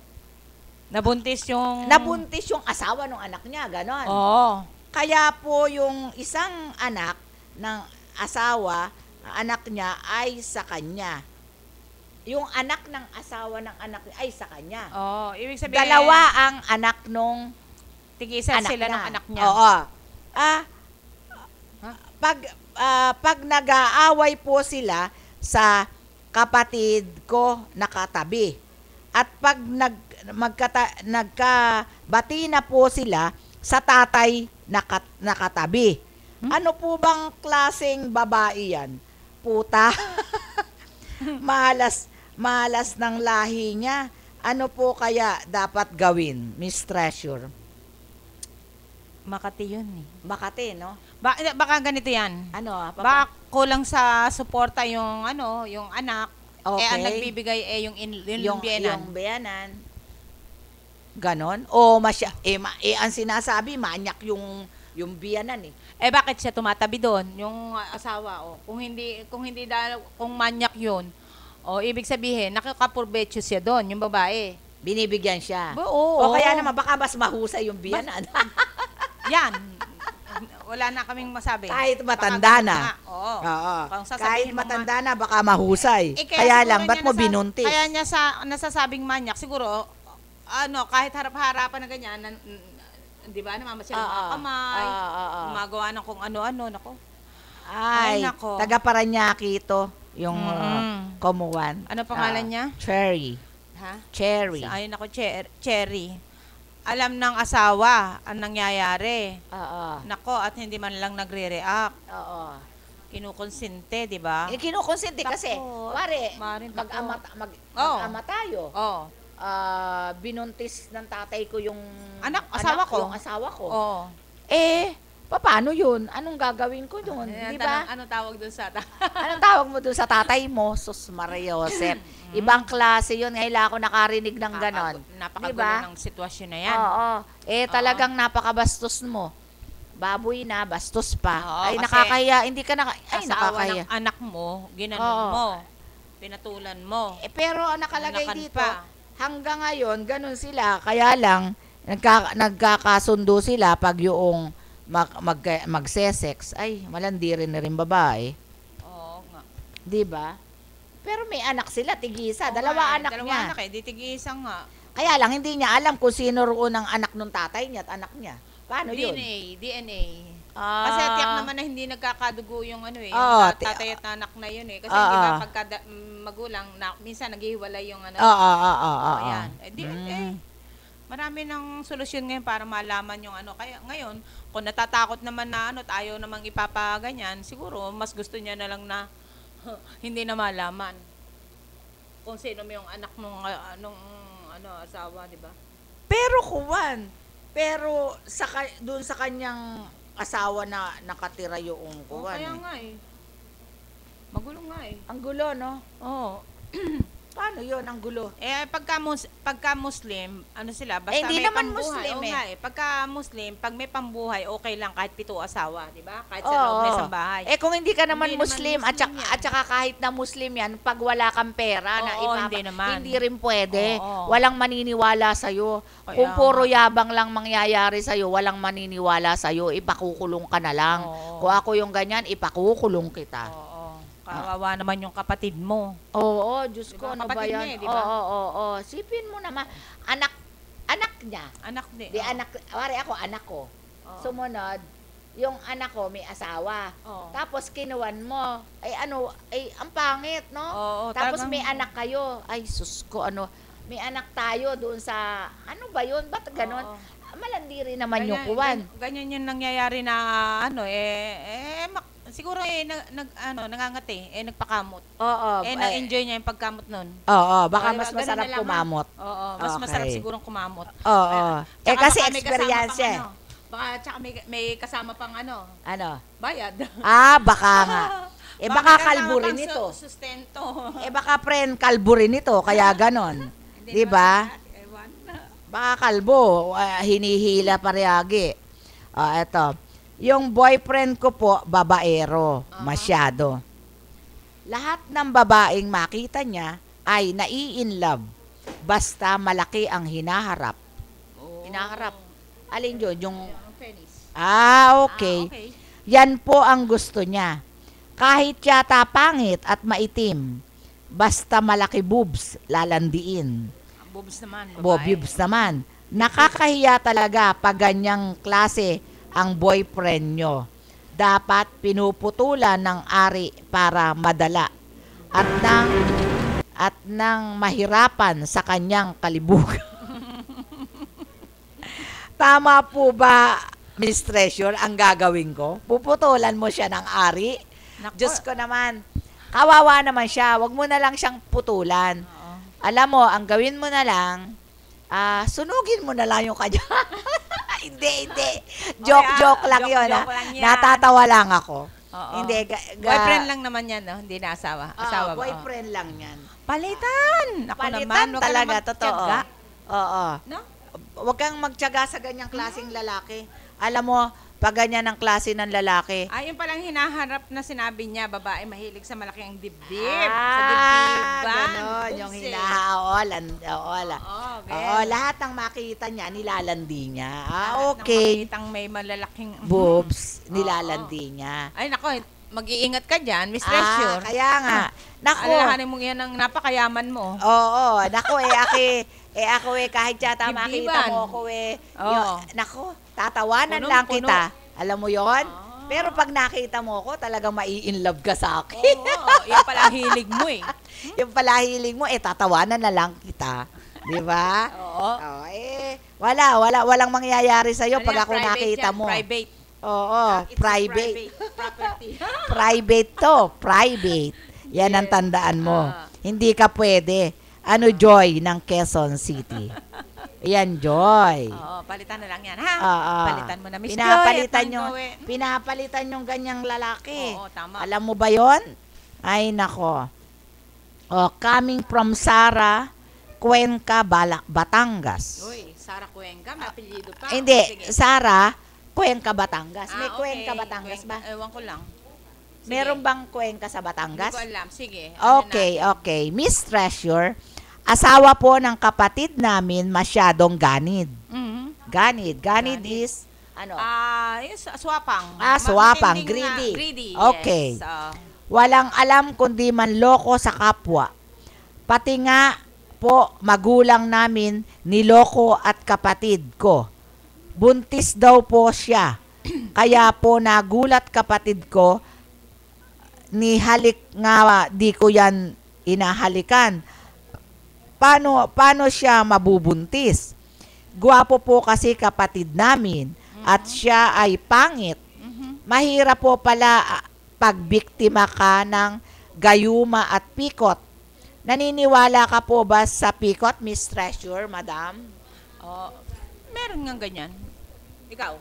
Nabuntis yung... Nabuntis yung asawa ng anak niya, ganon. Oo. Kaya po yung isang anak ng asawa, anak niya ay sa kanya. Yung anak ng asawa ng anak niya ay sa kanya. Oo. Ibig sabihin... Dalawa ang anak nung Tig-isa anak sila niya. ng anak niya. Oo. Pag nag-aaway po sila sa kapatid ko nakatabi. At pag nagkabati na po sila sa tatay nakatabi. Ano po bang klaseng babae yan? Puta. malas ng lahi niya. Ano po kaya dapat gawin, Miss Treasure? Makati yun eh. Makati, no? Baka ganito yan. Ano? Baka kulang sa suporta yung yung anak. Okay. Ang nagbibigay yung biyenan. Yung biyanan. Ganon? O ang sinasabi, manyak yung biyanan eh. Bakit siya tumatabi doon? Yung asawa, Kung manyak yun, ibig sabihin, nakakapurbecho siya doon, yung babae. Binibigyan siya. Oo. O kaya naman, baka mas mahusay yung biyanan. Yan. Wala na kaming masabi. Kahit matanda na. Oo. Kung Kahit sasabihin mo matanda na, baka mahusay. Kaya lang, ba't mo binuntis? Kaya niya nasasabing manyak, siguro, kahit harap-harapan na ganyan, di ba, namamasyal ng mga kamay, gumagawa ng kung ano-ano, nako. Ay, nako. taga Paranaque ito, yung Comuan. Ano pangalan niya? Cherry. Ha? Cherry. Ayun ako, Cherry. Alam ng asawa ang nangyayari. Oo. Nako, at hindi man lang nagre-react. Oo. Kinukonsente, di ba? Kinukonsente kasi, pare, Maring mag-ama tayo. Oo. Binuntis ng tatay ko yung asawa ko. Yung asawa ko. Oo. Paano yun? Anong gagawin ko yun? Di ba? Ano tawag doon sa Anong tawag mo doon sa tatay mo? Sus Maria Josep. Ibang klase yun. Ngayon lang ako nakarinig ng ganon. Napakagulo diba? ng sitwasyon na yan. Oo. Talagang napakabastos mo. Baboy na, bastos pa. Oo, ay, kasi nakakahiya. Hindi ka asawa nakakahiya. ng anak mo, ginanon mo. Pinatulan mo. Pero nakalagay Anakan dito, pa. hanggang ngayon, ganun sila. Kaya lang, nagkakasundo sila pag yung magsesex. Ay, malandi rin na rin babae. Oo nga. Diba? Pero may anak sila, tig-isa. Oo Dalawa nga, anak dalawa niya. anak di tig-isa nga. Kaya lang, hindi niya alam kung sino roon ang anak ng tatay niya at anak niya. Paano yun? DNA. Kasi tiyak naman na hindi nagkakadugo yung Oo, tatay at anak na yun eh. Kasi di ba pagka magulang, minsan naghihiwalay yung Ayan. Marami ng solusyon ngayon para malaman yung Kaya ngayon, kung natatakot naman na ayaw namang ipapaganyan, siguro mas gusto niya na lang na hindi na malaman kung sino yung anak nung asawa, di ba? Pero doon sa kanyang asawa na nakatira yung kuwan. Kaya nga Magulo nga Ang gulo, no? Oo. Paano yun, ang gulo? Pagka Muslim, sila, basta hindi may naman pambuhay. Muslim Oo nga Pagka Muslim, pag may pambuhay, okay lang kahit 7 asawa, di ba? Kahit sa Oo. loob ng isang bahay. Kung hindi ka naman Hindi naman Muslim, Muslim yan. at saka kahit na Muslim yan, pag wala kang pera na Oo, hindi naman. hindi rin pwede. Oo. Walang maniniwala sa'yo. Kaya Kung puro nga. yabang lang mangyayari sa'yo, walang maniniwala sa'yo, ipakukulong ka na lang. Oo. Kung ako yung ganyan, ipakukulong kita. Oo. Kawawa naman yung kapatid mo. Oo, Diyos ko, Diba? ano ba Kapatid yan? niya di ba? Oo. Sipin mo naman, anak niya. Anak din. Wari ako, anak ko. Sumunod, yung anak ko may asawa. Oo. Tapos kinuwan mo. Ang pangit, no? Oo, Tapos talagang- may anak kayo. Ay, sus ko, may anak tayo doon sa, ano ba yun? Ba't ganon? Malandi rin naman yung kuwan. Ganyan yung nangyayari na siguro nangangati, nagpakamot. Oo. Na-enjoy niya yung pagkamot nun. Oo, baka Diba, mas ganun masarap na lang, ha? kumamot. Oo, mas Okay. masarap sigurong kumamot. Oo. Tsaka Kasi baka may kasama experience pang eh. Baka tsaka may kasama pang Ano? bayad. Baka nga. Baka may kalbo kasama rin pang ito. Sustento. Baka friend kalbo rin ito, kaya ganon. Di ba? Baka kalbo, hinihila parehagi. Eto. Yung boyfriend ko po, babaero. Masyado. Lahat ng babaeng makita niya ay nai-inlove. Basta malaki ang hinaharap. Hinaharap. Alin yun? Yung... okay. Yan po ang gusto niya. Kahit yata pangit at maitim. Basta malaki boobs, lalandiin. Boobs naman, babae. Boobs naman. Nakakahiya talaga pag ganyang klase ang boyfriend nyo. Dapat pinuputulan ng ari para madala at nang mahirapan sa kanyang kalibugan. Tama po ba, Miss Treasure, ang gagawin ko? Puputulan mo siya ng ari? Diyos ko naman, kawawa naman siya. Huwag mo na lang siyang putulan. Alam mo, ang gawin mo na lang, sunugin mo na lang yung kanya. Hindi. Joke lang yun. Natatawa lang ako. Hindi. Boyfriend lang naman yan, no? Hindi na asawa. Asawa ba? Boyfriend lang yan. Palitan! Palitan talaga, totoo. Oo. No? Huwag kang magtiyaga sa ganyang klaseng lalaki. Alam mo, pag ganyan ang klase ng lalaki. Yung palang hinaharap na sinabi niya, babae mahilig sa malaking dibdib. Sa dibdiban. Ganon, yung hinahaolan. Oo, lahat ng makita niya, nilalandi niya. Okay. Lahat ng makitang may malalaking boobs, nilalandi niya. Ay, nako, mag-iingat ka dyan, Miss Treasure. Kaya nga. Nako. Alalahanin mo yan ang napakayaman mo. Oo, nako ako kahit yata makita mo ako nako, tatawanan lang kita. Alam mo yon? Pero pag nakita mo ako, talagang mai-inlove ka sa akin. Yan pala hilig mo eh. Yung pala hilig mo, tatawanan na lang kita. Di ba? Oo. Walang mangyayari sa'yo pag ako nakita mo. Private. Oo, private. Property. Private to, private. Yan ang tandaan mo. Hindi ka pwede. Joy ng Quezon City. Yan, Joy. Palitan na lang yan, ha? Palitan mo na, Miss Joy. Pinapalitan yung ganyang lalaki. Oo, tama. Alam mo ba yon? Ay, nako. Coming from Sara Cuenca, Batangas. Uy, Sara Cuenca, may apelyido pa. Hindi, Sige. Sara Cuenca, Batangas. May okay. Cuenca, Batangas ba? Ewan ko lang. Sige. Meron bang Cuenca sa Batangas? Hindi ko alam. Sige. Okay. Miss Treasure, asawa po ng kapatid namin masyadong ganid. Ganid is, Yung swapang. Swapang. Greedy. Greedy. Okay. Yes. Walang alam kundi manloko sa kapwa. Pati nga po magulang namin niloko at kapatid ko. Buntis daw po siya. Kaya po nagulat kapatid ko, nihalik nga di ko yan inahalikan. Paano siya mabubuntis? Gwapo po kasi kapatid namin at siya ay pangit. Mahirap po pala pagbiktima ka ng gayuma at pikot. Naniniwala ka po ba sa pikot, Miss Treasure, Madam? Meron nga ganyan. Ikaw?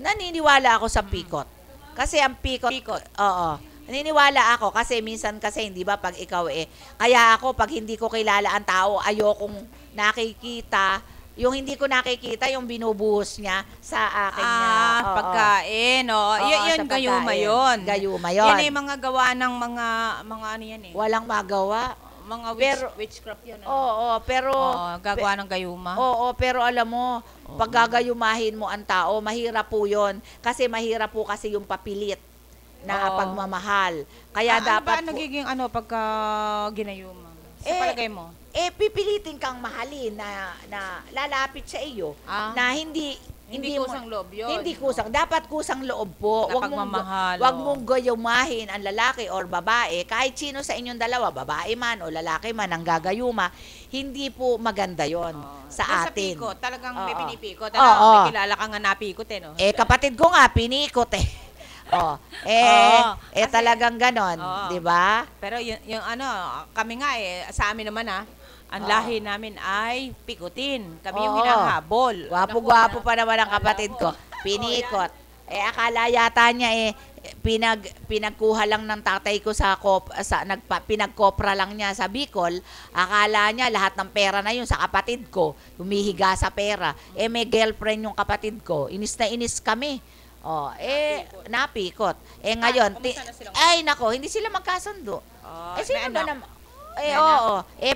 Naniniwala ako sa pikot. Kasi ang pikot. Oo. Naniniwala ako kasi minsan kasi hindi ba pag ikaw kaya ako pag hindi ko kilala ang tao, ayokong nakikita. Yung hindi ko nakikita, yung binubuhos niya sa akin niya. Pagkain, yun, gayuma yun. Gayuma yun. Yan ay mga gawa ng mga ano yan eh. Walang magawa. Mga witchcraft yan. Pero gagawa ng gayuma. Pero alam mo, pag gagayumahin mo ang tao, mahirap po yun. Kasi mahirap po kasi yung papilit na pagmamahal. Kaya dapat ano ba nagiging pagka ginayuma? Sa palagay mo? Pipilitin kang mahalin na lalapit sa iyo na hindi kusang loob yun. Hindi kusang. Dapat kusang loob po. Wag mong gayumahin ang lalaki or babae. Kahit sino sa inyong dalawa, babae man o lalaki man ang gagayuma, hindi po maganda yon sa atin. Sa pikot, talagang may pinipikot. May kilala ka nga napikot no? Kapatid ko nga, pinikot Kasi, talagang ganon, di ba? Pero yung ano, kami nga sa amin naman ang lahi namin ay pikutin. Kami yung hinahabol. Gwapo-gwapo pa naman ang kapatid ko. Pinikot. Akala yata niya pinagkuha lang ng tatay ko pinagkopra lang niya sa Bicol. Akala niya lahat ng pera na yun sa kapatid ko. Humihiga sa pera. May girlfriend yung kapatid ko. Inis na inis kami. Napikot. Ngayon, nako, hindi sila magkasundo. Sino ba naman?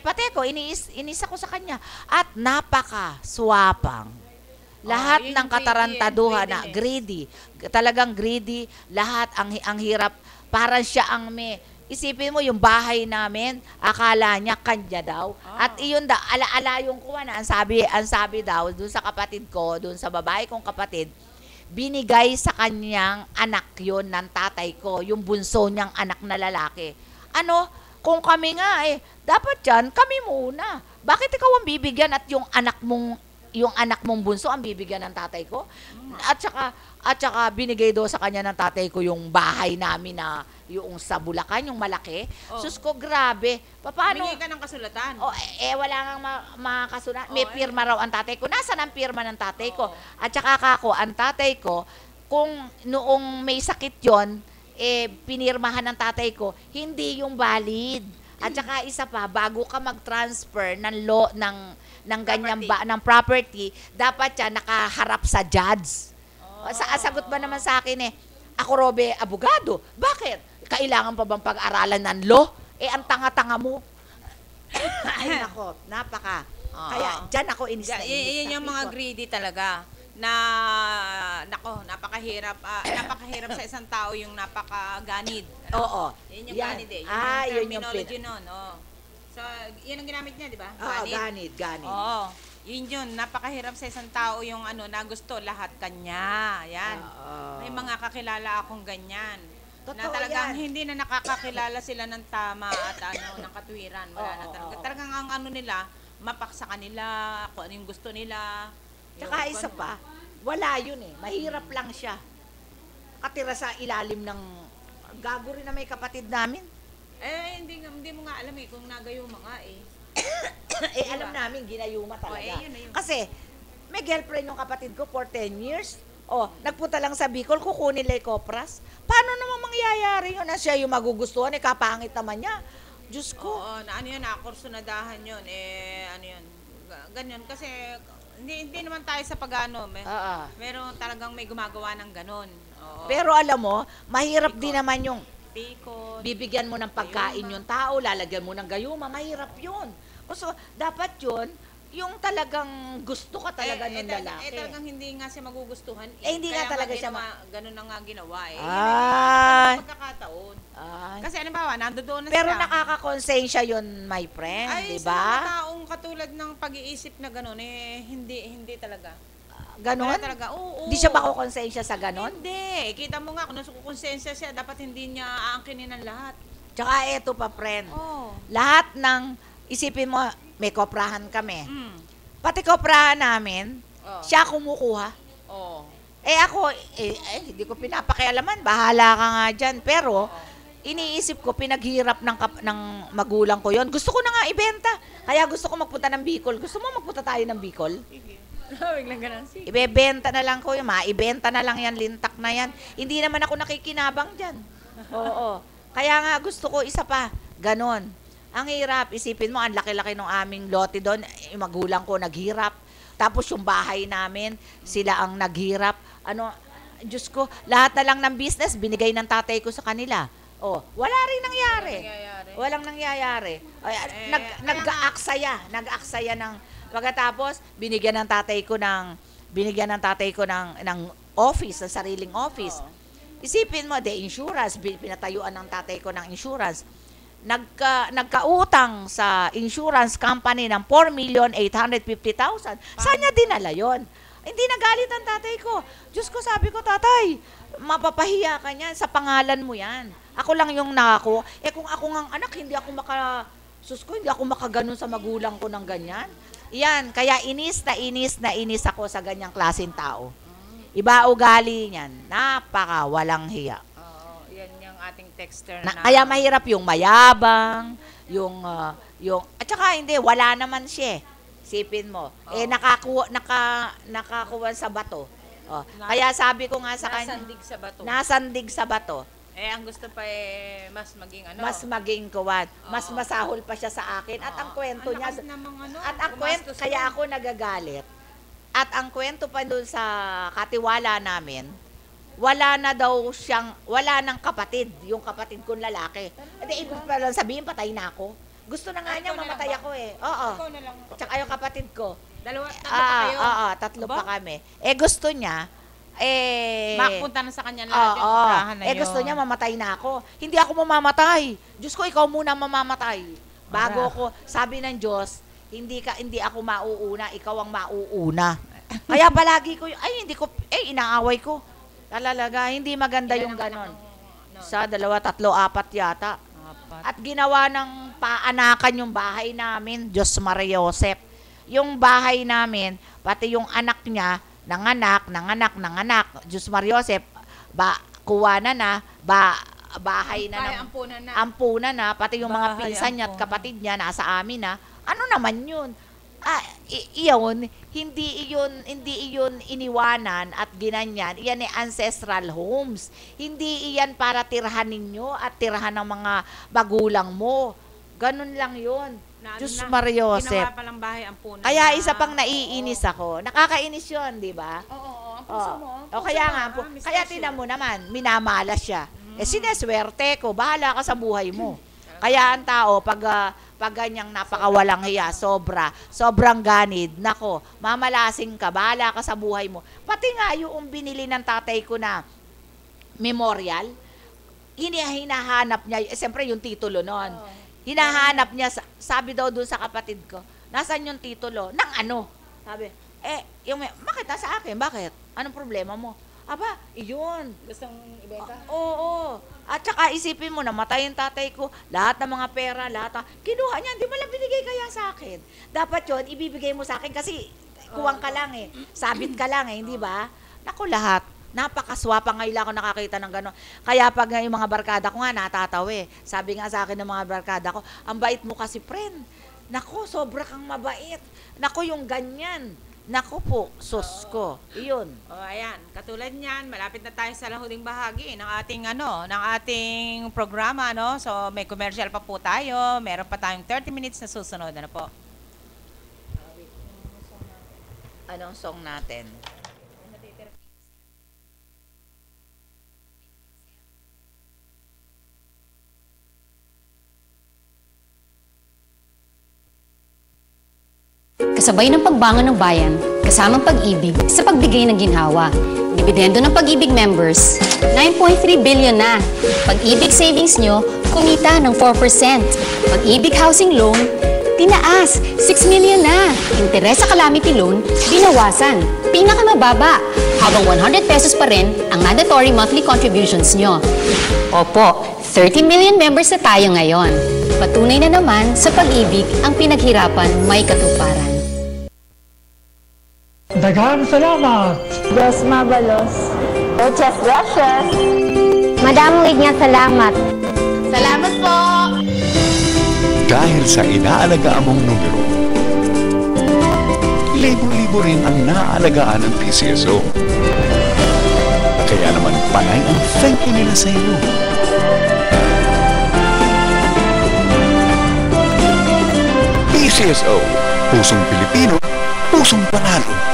Pati ko, inis ako sa kanya. At napaka-swapang. Lahat ng katarantaduhan na greedy. Talagang greedy. Lahat ang hirap. Parang siya ang isipin mo yung bahay namin, akala niya kanya daw. At iyon daw, ala-ala yung kuha na. Ang sabi daw, dun sa kapatid ko, dun sa babae kong kapatid, binigay sa kanyang anak yon ng tatay ko, yung bunso niyang anak na lalaki. Kung kami nga dapat yan, kami muna. Bakit ikaw ang bibigyan at yung anak mong bunso ang bibigyan ng tatay ko? At saka binigay do sa kanya ng tatay ko yung bahay namin na yung sa Bulacan, yung malaki. Sus ko, grabe. Paano? Humingi ka ng kasulatan. Wala nang makasulat. May pirma raw ang tatay ko. Nasaan ang pirma ng tatay ko? At saka ang tatay ko, kung noong may sakit yon, pinirmahan ng tatay ko, hindi yung valid. At saka isa pa, bago ka mag-transfer ng ganyang ng property, dapat yan nakaharap sa judge. Sagot ba naman sa akin ako Robe, abogado. Bakit? Kailangan pa bang pag-aralan ng law? Ang tanga-tanga mo. Ay nako, napaka. Kaya dyan ako inis na inis. Yan yung mga greedy talaga. Napakahirap sa isang tao yung napakaganid. Yun yung ganid Yun yung terminology nun. So, yun ang ginamit niya, di ba? Ganid. Yun, napakahirap sa isang tao yung na gusto lahat kanya. Yan. May mga kakilala akong ganyan. Totoo na talagang yan. hindi na nakakakilala sila ng tama at ng katwiran. Wala na talaga. Talagang ang nila, mapak sa kanila, kung ano yung gusto nila. Tsaka isa pa, wala yun mahirap lang siya. Katira sa ilalim ng gago rin na may kapatid namin. Hindi mo nga alam kung nagayuma nga Alam namin, ginayuma talaga. Yun. Kasi, may girlfriend yung kapatid ko for 10 years. Nagpunta lang sa Bicol, kukunin lang kopras. Paano naman mangyayari yun? Na siya yung magugustuhan, kapangit naman niya. Diyos ko. Kursunadahan yun. Ganyan. Kasi, hindi naman tayo sa meron talagang may gumagawa ng ganon. Pero alam mo, mahirap din naman yung bibigyan mo ng pagkain yung tao, lalagyan mo ng gayuma, mahirap yun. So, dapat yun, yung talagang gusto ka talaga ng lalaki. Talagang hindi nga siya magugustuhan. Hindi nga talaga siya ganun na nga ginawa pagkakataon. Kasi halimbawa, nandoon na pero sila. nakakakonsensya yun, my friend, di ba? Sa mga taong katulad ng pag-iisip na gano'n, hindi talaga. Ganon? Talaga, Hindi siya makukonsensya sa ganon? Hindi. Kita mo nga, kung nasukonsensya siya, dapat hindi niya aangkinin ng lahat. Tsaka eto pa, friend. Lahat isipin mo, may koprahan kami. Pati koprahan namin, siya kumukuha. Ako, hindi ko pinapakialaman. Bahala ka nga dyan. Pero, iniisip ko, pinaghirap ng magulang ko yon. Gusto ko na nga ibenta. Kaya gusto ko magpunta ng Bicol. Gusto mo magpunta tayo ng Bicol? Ibebenta na lang ko yun. Maibenta na lang yan, lintak na yan. Hindi naman ako nakikinabang dyan. Kaya nga gusto ko isa pa. Ganon. Ang hirap. Isipin mo, ang laki-laki ng aming lote doon. Yung magulang ko naghirap. Tapos yung bahay namin, sila ang naghirap. Diyos ko, lahat na lang ng business, binigay ng tatay ko sa kanila. Wala rin nangyari. Walang nangyayari. Nag-aaksaya ng pagkatapos binigyan ng tatay ko ng office, ng sariling office. Isipin mo, insurance, pinatayuan ng tatay ko ng insurance. Nagkautang sa insurance company ng 4,850,000. Saan niya dinala yon? Hindi nagalit ang tatay ko. Diyos ko, sabi ko, tatay, mapapahiya ka niyan, sa pangalan mo yan. Ako lang yung nakako. Kung ako ngang anak, hindi ako makaganon sa magulang ko ng ganyan. Yan, kaya inis ako sa ganyang klaseng tao. Iba ugali niyan. Napaka walang hiya. Oo, yan yung ating texter Kaya mahirap yung mayabang, yung at saka hindi, wala naman siya. Sipin mo. Nakakuha sa bato. Kaya sabi ko nga sa kanya, nasandig sa bato. Nasandig sa bato. Ang gusto pa mas maging Mas maging kuwan. Mas masahol pa siya sa akin. At ang kwento niya, at ang kwento, kaya ako nagagalit. At ang kwento pa doon sa katiwala namin, wala nang kapatid, yung kapatid kong lalaki. Hindi, ibig pa lang sabihin, patay na ako. Gusto na nga niya mamatay ako eh. Oo. Tsaka yung kapatid ko. Tatlo pa kayo? Oo, tatlo pa kami. Gusto niya, mapunta na sa kanya lahat yung tirahan na yun. Gusto niya mamatay na ako. Hindi ako mamamatay. Diyos ko, ikaw muna mamamatay. Bago ko, sabi ng Diyos, hindi ako mauuna, ikaw ang mauuna. Kaya palagi ko, inaaway ko. Talaga, hindi maganda yung ganon. Sa 2, 3, 4 yata. At ginawa ng paanakan yung bahay namin, Diyos Maria Josep. Yung bahay namin, pati yung anak niya, nanganak, Diyos Maria Josep, kuha na, bahay na, ampunan na, pati yung mga pinsan niya at kapatid niya, nasa amin na. Ano naman yun? Hindi iyon iniwanan at ginanyan. Iyan ay ancestral homes. Hindi iyan para tirahan ninyo at tirahan ng mga magulang mo. Ganun lang yun. Diyos Maria Josep. Ginawa palang bahay ang puno. Kaya isa pang naiinis ako. Nakakainis yun, di ba? Oo, ang puso mo. Kaya tinan mo naman, minamalas siya. Sineswerte ko, bahala ka sa buhay mo. Kaya ang tao, pag ganyang napakawalang hiya, sobrang ganid, nako, mamalasing ka, bahala ka sa buhay mo. Pati nga yung binili ng tatay ko na memorial, hinahanap niya, siyempre yung titulo nun. Hinahanap niya, sabi daw doon sa kapatid ko, nasan yung titulo? Nang ano? Sabi, bakit nasa akin? Bakit? Anong problema mo? Aba, iyon. Gustong ibenta? Oo. At saka isipin mo, namatay yung tatay ko, lahat ng mga pera, kinuha niya, hindi mo lang binigay kaya sa akin. Dapat yun, ibibigay mo sa akin kasi kuwang ka lang eh. Sabit ka lang eh, hindi ba? Naku, lahat. Napakaswapa ngayon lang ako nakakita ng gano'n. Kaya pag yung mga barkada ko nga, natataw eh. Sabi nga sa akin ng mga barkada ko, ang bait mo kasi, friend. Naku, sobra kang mabait. Naku, yung ganyan. Naku po, sus ko. Iyon. Ayan. Katulad niyan, malapit na tayo sa huling bahagi ng ating programa, no? So, may commercial pa po tayo. Meron pa tayong 30 minutes na susunod. Ano po? Anong song natin? Kasabay ng pagbangon ng bayan, kasamang pag-ibig sa pagbigay ng ginhawa. Dividendo ng Pag-ibig members, 9.3 billion na. Pag-ibig savings nyo, kumita ng 4%. Pag-ibig housing loan, tinaas, 6 million na. Interes sa calamity loan, binawasan. Pinakamababa, habang 100 pesos pa rin ang mandatory monthly contributions nyo. Opo, 30 million members na tayo ngayon. Patunay na naman sa pag-ibig ang pinaghirapan may katuparan. Daghang salamat! Diyos mabalos. Muchas gracias. Madamong ignyang salamat. Salamat po! Dahil sa inaalagaan mong numero, libo-libo rin ang naaalagaan ng PCSO. Kaya naman panay ang thank you nila sa iyo. PCSO, pusong Pilipino, pusong panalo.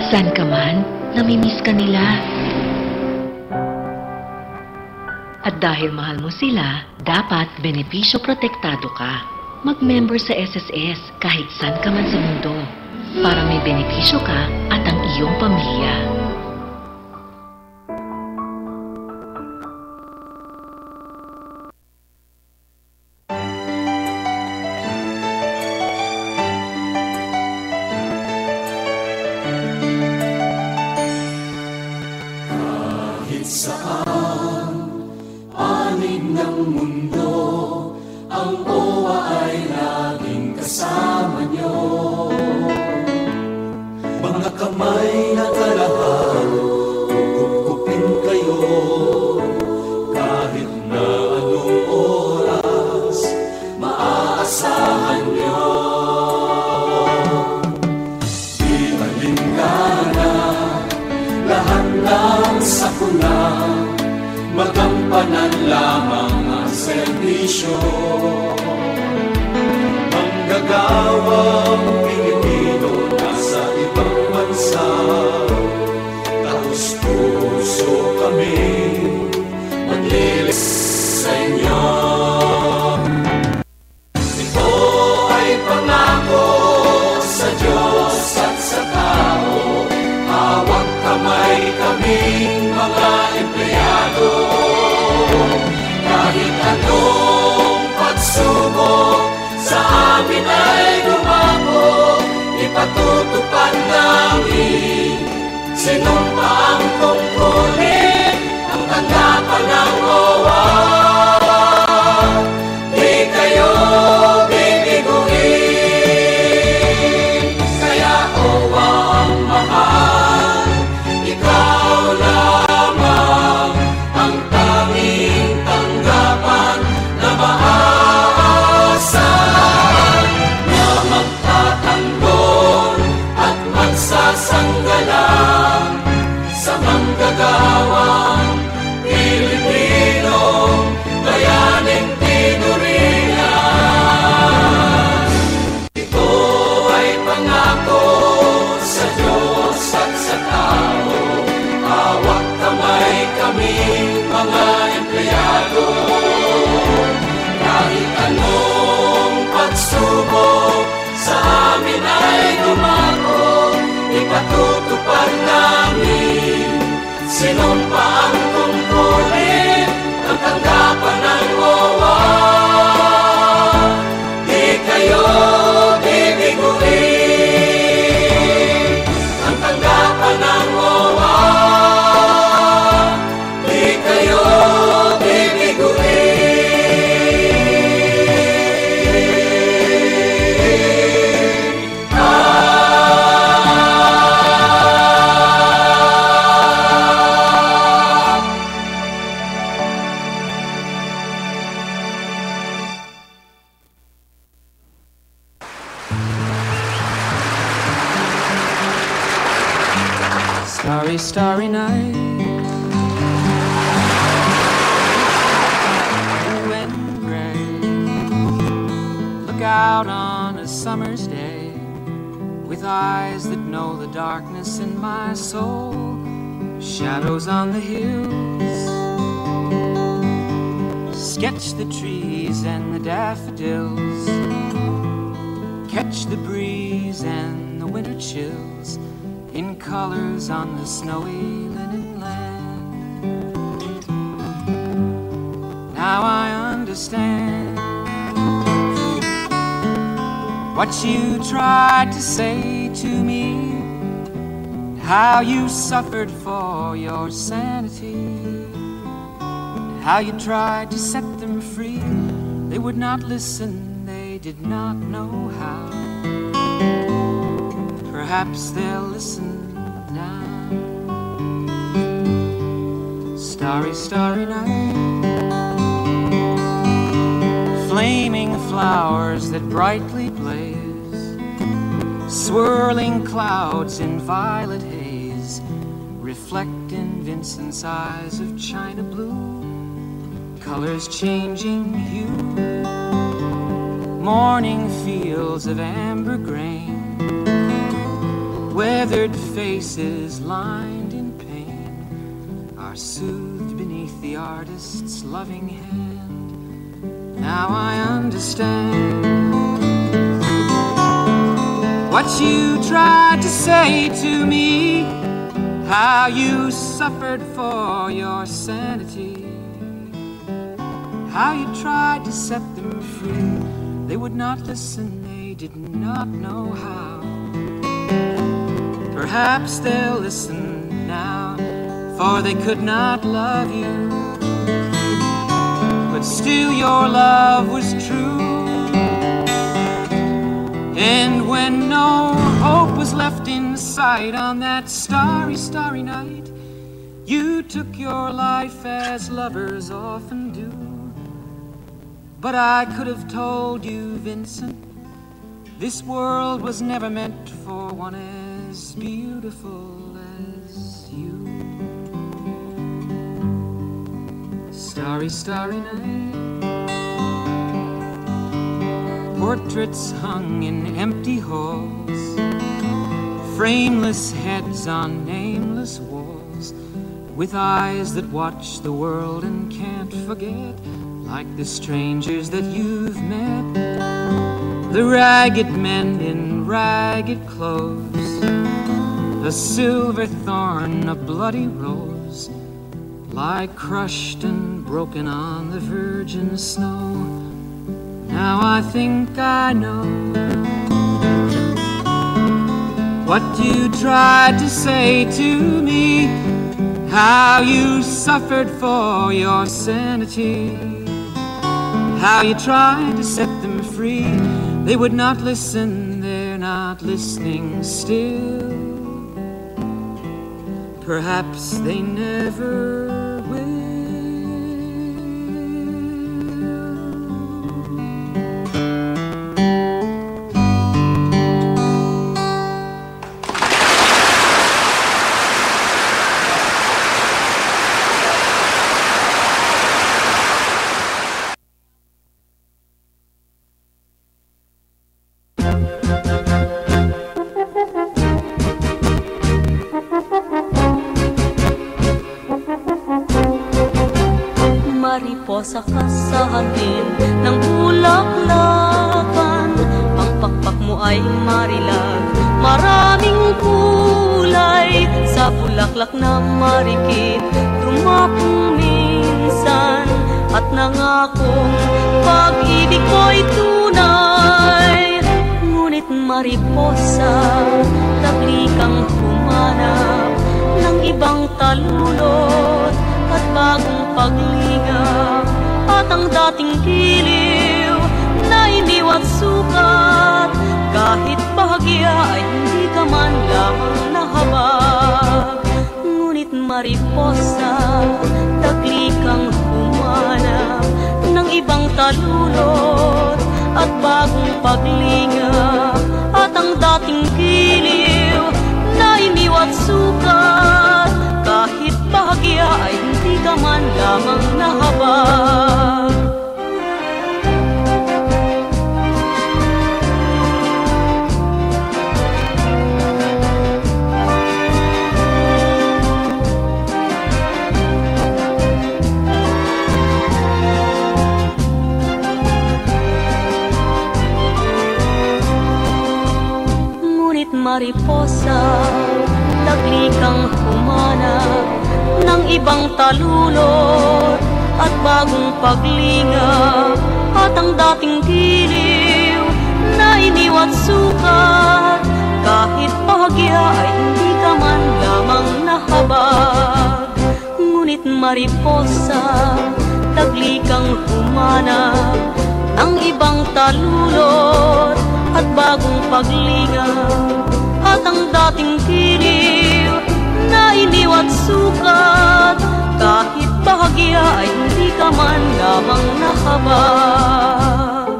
San ka man, namimiss ka nila. At dahil mahal mo sila, dapat benepisyo protektado ka. Mag-member sa SSS kahit saan ka man sa mundo para may benepisyo ka at ang iyong pamilya. ang OWA ay laging kasama nyo. Mga kamay na kalahan, kukupin kayo, kahit na anong oras, maaasahan nyo. Di alingana, lahat ng sakuna, magampanan lamang ang serbisyo. Manggagawang Pilipino nasa ibang bansa, taos puso kami maglilis sa inyo. Ito ay pangako sa Diyos at sa tao, hawag kamay kaming mga empleyado. Kahit anong pagsubok sa amin ay dumako, ipatutupad namin sinumpaang tungkulin ang tanggapan ng OWA. Di kayo bibiguin, kaya OWA ang mahal, ikaw lamang ang tanging tanggapan na maaasahan, na magtatanggol at magsasanggalang sa manggagawang Pilipino, bayaning tinuringan. Ito ay pangako sa Diyos at sa tao, hawak kamay kaming mga empleyado. Kahit anong pagsubok sa amin ay dumako, ipatutupad namin sinumpa ang tungkulin ang tanggapan ng OWA. Di kayo bibiguin, ang tanggapan ng OWA. Di kayo bibiguin. Starry, starry night, blue and gray. Look out on a summer's day with eyes that know the darkness in my soul. Shadows on the hills, sketch the trees and the daffodils, catch the breeze and the winter chills in colors on the snowy linen land. Now I understand what you tried to say to me, how you suffered for your sanity, how you tried to set them free. They would not listen, they did not know how. Perhaps they'll listen now. Starry, starry night, flaming flowers that brightly blaze, swirling clouds in violet haze, reflect in Vincent's eyes of china blue, colors changing hue, morning fields of amber grain, weathered faces lined in pain are soothed beneath the artist's loving hand. Now I understand what you tried to say to me, how you suffered for your sanity, how you tried to set them free. They would not listen, they did not know how. Perhaps they'll listen now, for they could not love you but still your love was true. And when no hope was left in sight on that starry, starry night, you took your life as lovers often do. But I could have told you, Vincent, this world was never meant for one as beautiful as you. Starry, starry night, portraits hung in empty halls, frameless heads on nameless walls, with eyes that watch the world and can't forget, like the strangers that you've met, the ragged men in ragged clothes, a silver thorn, a bloody rose, lie crushed and broken on the virgin snow. Now I think I know what you tried to say to me, how you suffered for your sanity, how you tried to set them free. They would not listen, they're not listening still. Perhaps they never will. Mariposa ka sa hardin ng bulaklakan, ang pakpak mo ay marilag, maraming kulay, sa bulaklak na marikit, dumapong minsan, at nangakong pag-ibig ko'y tunay. Ngunit mariposa, tagli kang humanap ng ibang talulot at bagong paglingap, at ang dating giliw na iniwat sukat, kahit bahagya ay hindi ka man lamang nahabag. Ngunit mariposa, tagli kang humanap ng ibang talulot at bagong paglingap, at ang dating giliw na iniwat sukat, kahit bahagya ay hindi ka man lamang nahabag. Ngunit mariposa, tagli kang humanap ng ibang talulot at bagong paglingap, at ang dating giliw na iniwat sukat, kahit bahagya ay hindi ka man lamang nahabag. Ngunit mariposa, tagli kang humanap ng ibang talulot at bagong paglingap, at ang dating giliw na iniwat sukat, kahit bahagya ay hindi ka man lamang nahabag.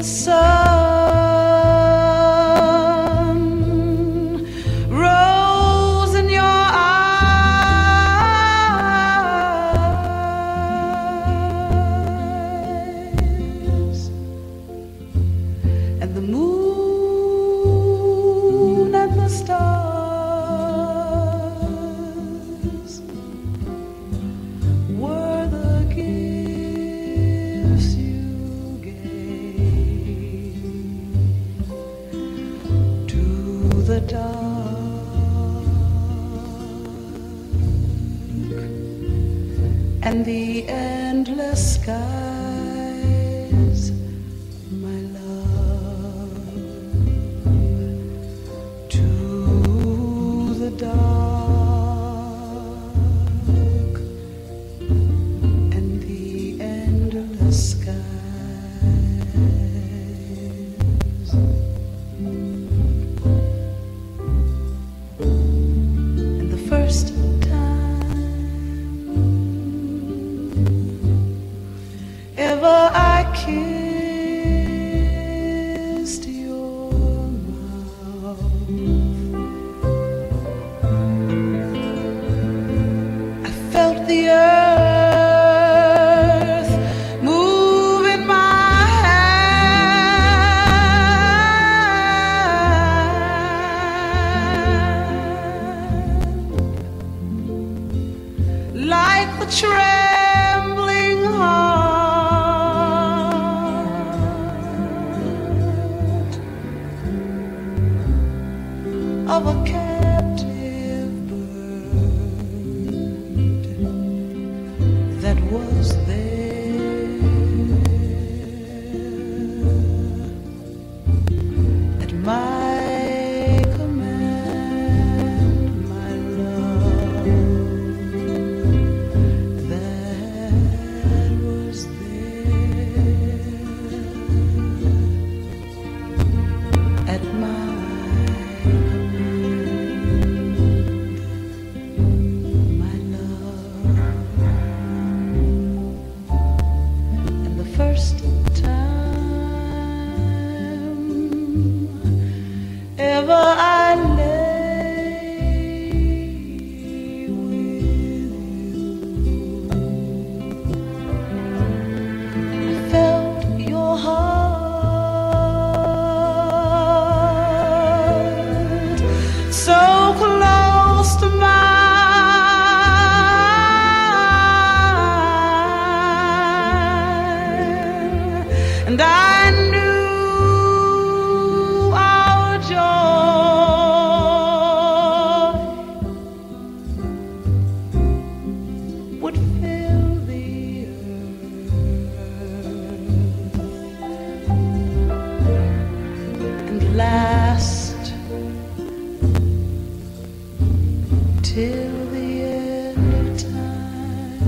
the sun rose in your eyes, and the moon and the stars were the gifts you gave to the dark and the endless skies, my love, to the dark and the endless skies. And the first time ever I kissed your mouth, I felt the earth move in my hand, like the trembling heart of a captive bird that was there at my command, my love, that was there at my command, my love. And the first time ever I lay with you, I felt your heart so close to mine, and I knew our joy would fill the earth and last till the end of time,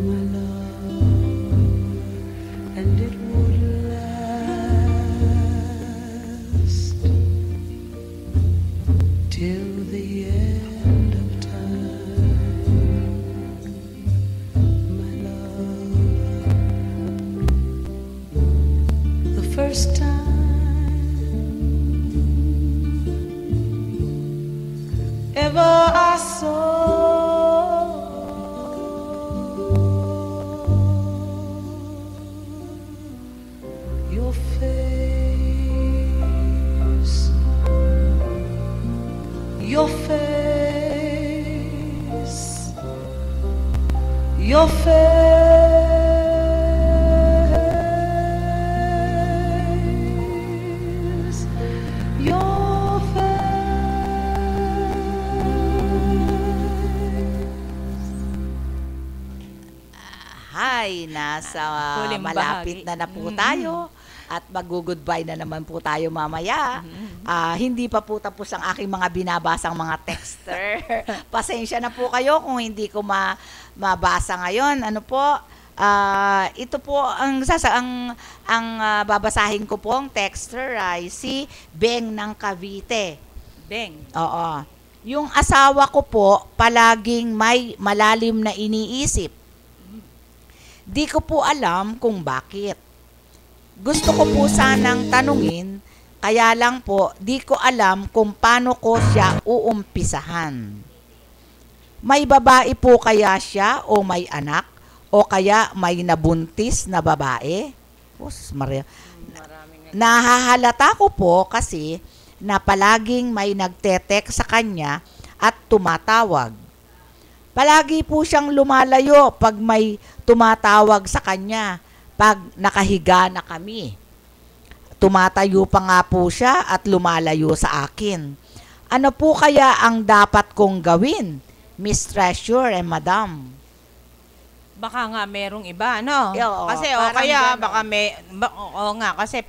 my love, and it would last till the end of time, my love. The first time ever I saw your face, your face, your face, your Hi, nasa Huling malapit bahagi. na po tayo at mag-goodbye na naman po tayo mamaya. Hindi pa po tapos ang aking mga binabasang mga texter. Pasensya na po kayo kung hindi ko mabasa ngayon. Ano po? Ito po ang babasahin ko po ang texter ay si Beng ng Cavite. Beng. Oo. Yung asawa ko po palaging may malalim na iniisip. Di ko po alam kung bakit. Gusto ko po sanang tanungin, kaya lang po di ko alam kung paano ko siya uumpisahan. May babae po kaya siya o may anak? O kaya may nabuntis na babae? Maria. Nahahalata ko po kasi na palaging may nagtetext sa kanya at tumatawag. Palagi po siyang lumalayo pag may tumatawag sa kanya pag nakahiga na kami. Tumatayo pa nga po siya at lumalayo sa akin. Ano po kaya ang dapat kong gawin, Miss Treasure and Madam? Baka nga merong iba, no? Oo, kasi kaya baka kasi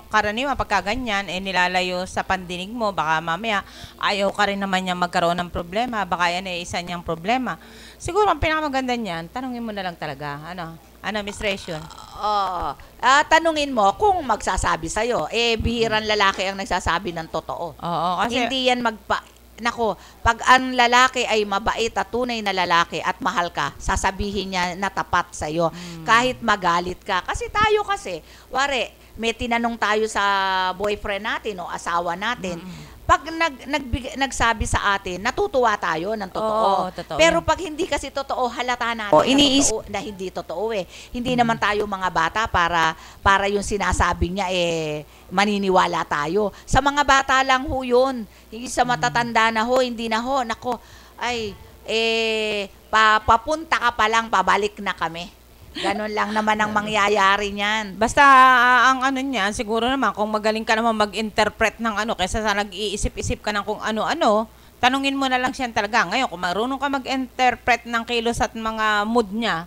karaniwan pagka ganyan nilalayo sa pandinig mo, baka mamaya ayaw ka rin naman niya magkaroon ng problema, baka yan isa niyang problema. Siguro ang pinakamaganda niyan, tanungin mo na lang talaga, Miss Ration? Tanungin mo kung magsasabi sa'yo. Bihirang lalaki ang nagsasabi ng totoo. Oo, kasi hindi yan pag ang lalaki ay mabait at tunay na lalaki at mahal ka, sasabihin niya na tapat sa'yo. Kahit magalit ka. Kasi tayo may tinanong tayo sa boyfriend natin o asawa natin. Pag nagsabi sa atin, natutuwa tayo ng totoo. Totoo. Pero pag hindi kasi totoo, halata natin na hindi totoo Hindi naman tayo mga bata para yung sinasabi niya maniniwala tayo. Sa mga bata lang ho yun. Hindi sa matatanda na ho, hindi na ho. Nako, papunta ka pa lang, pabalik na kami. Ganon lang naman ang mangyayari niyan. Basta ang niyan, siguro naman kung magaling ka naman mag-interpret ng kaysa sa nag-iisip-isip ka ng kung ano-ano, tanungin mo na lang siya talaga. Ngayon, kung marunong ka mag-interpret ng kilos at mga mood niya,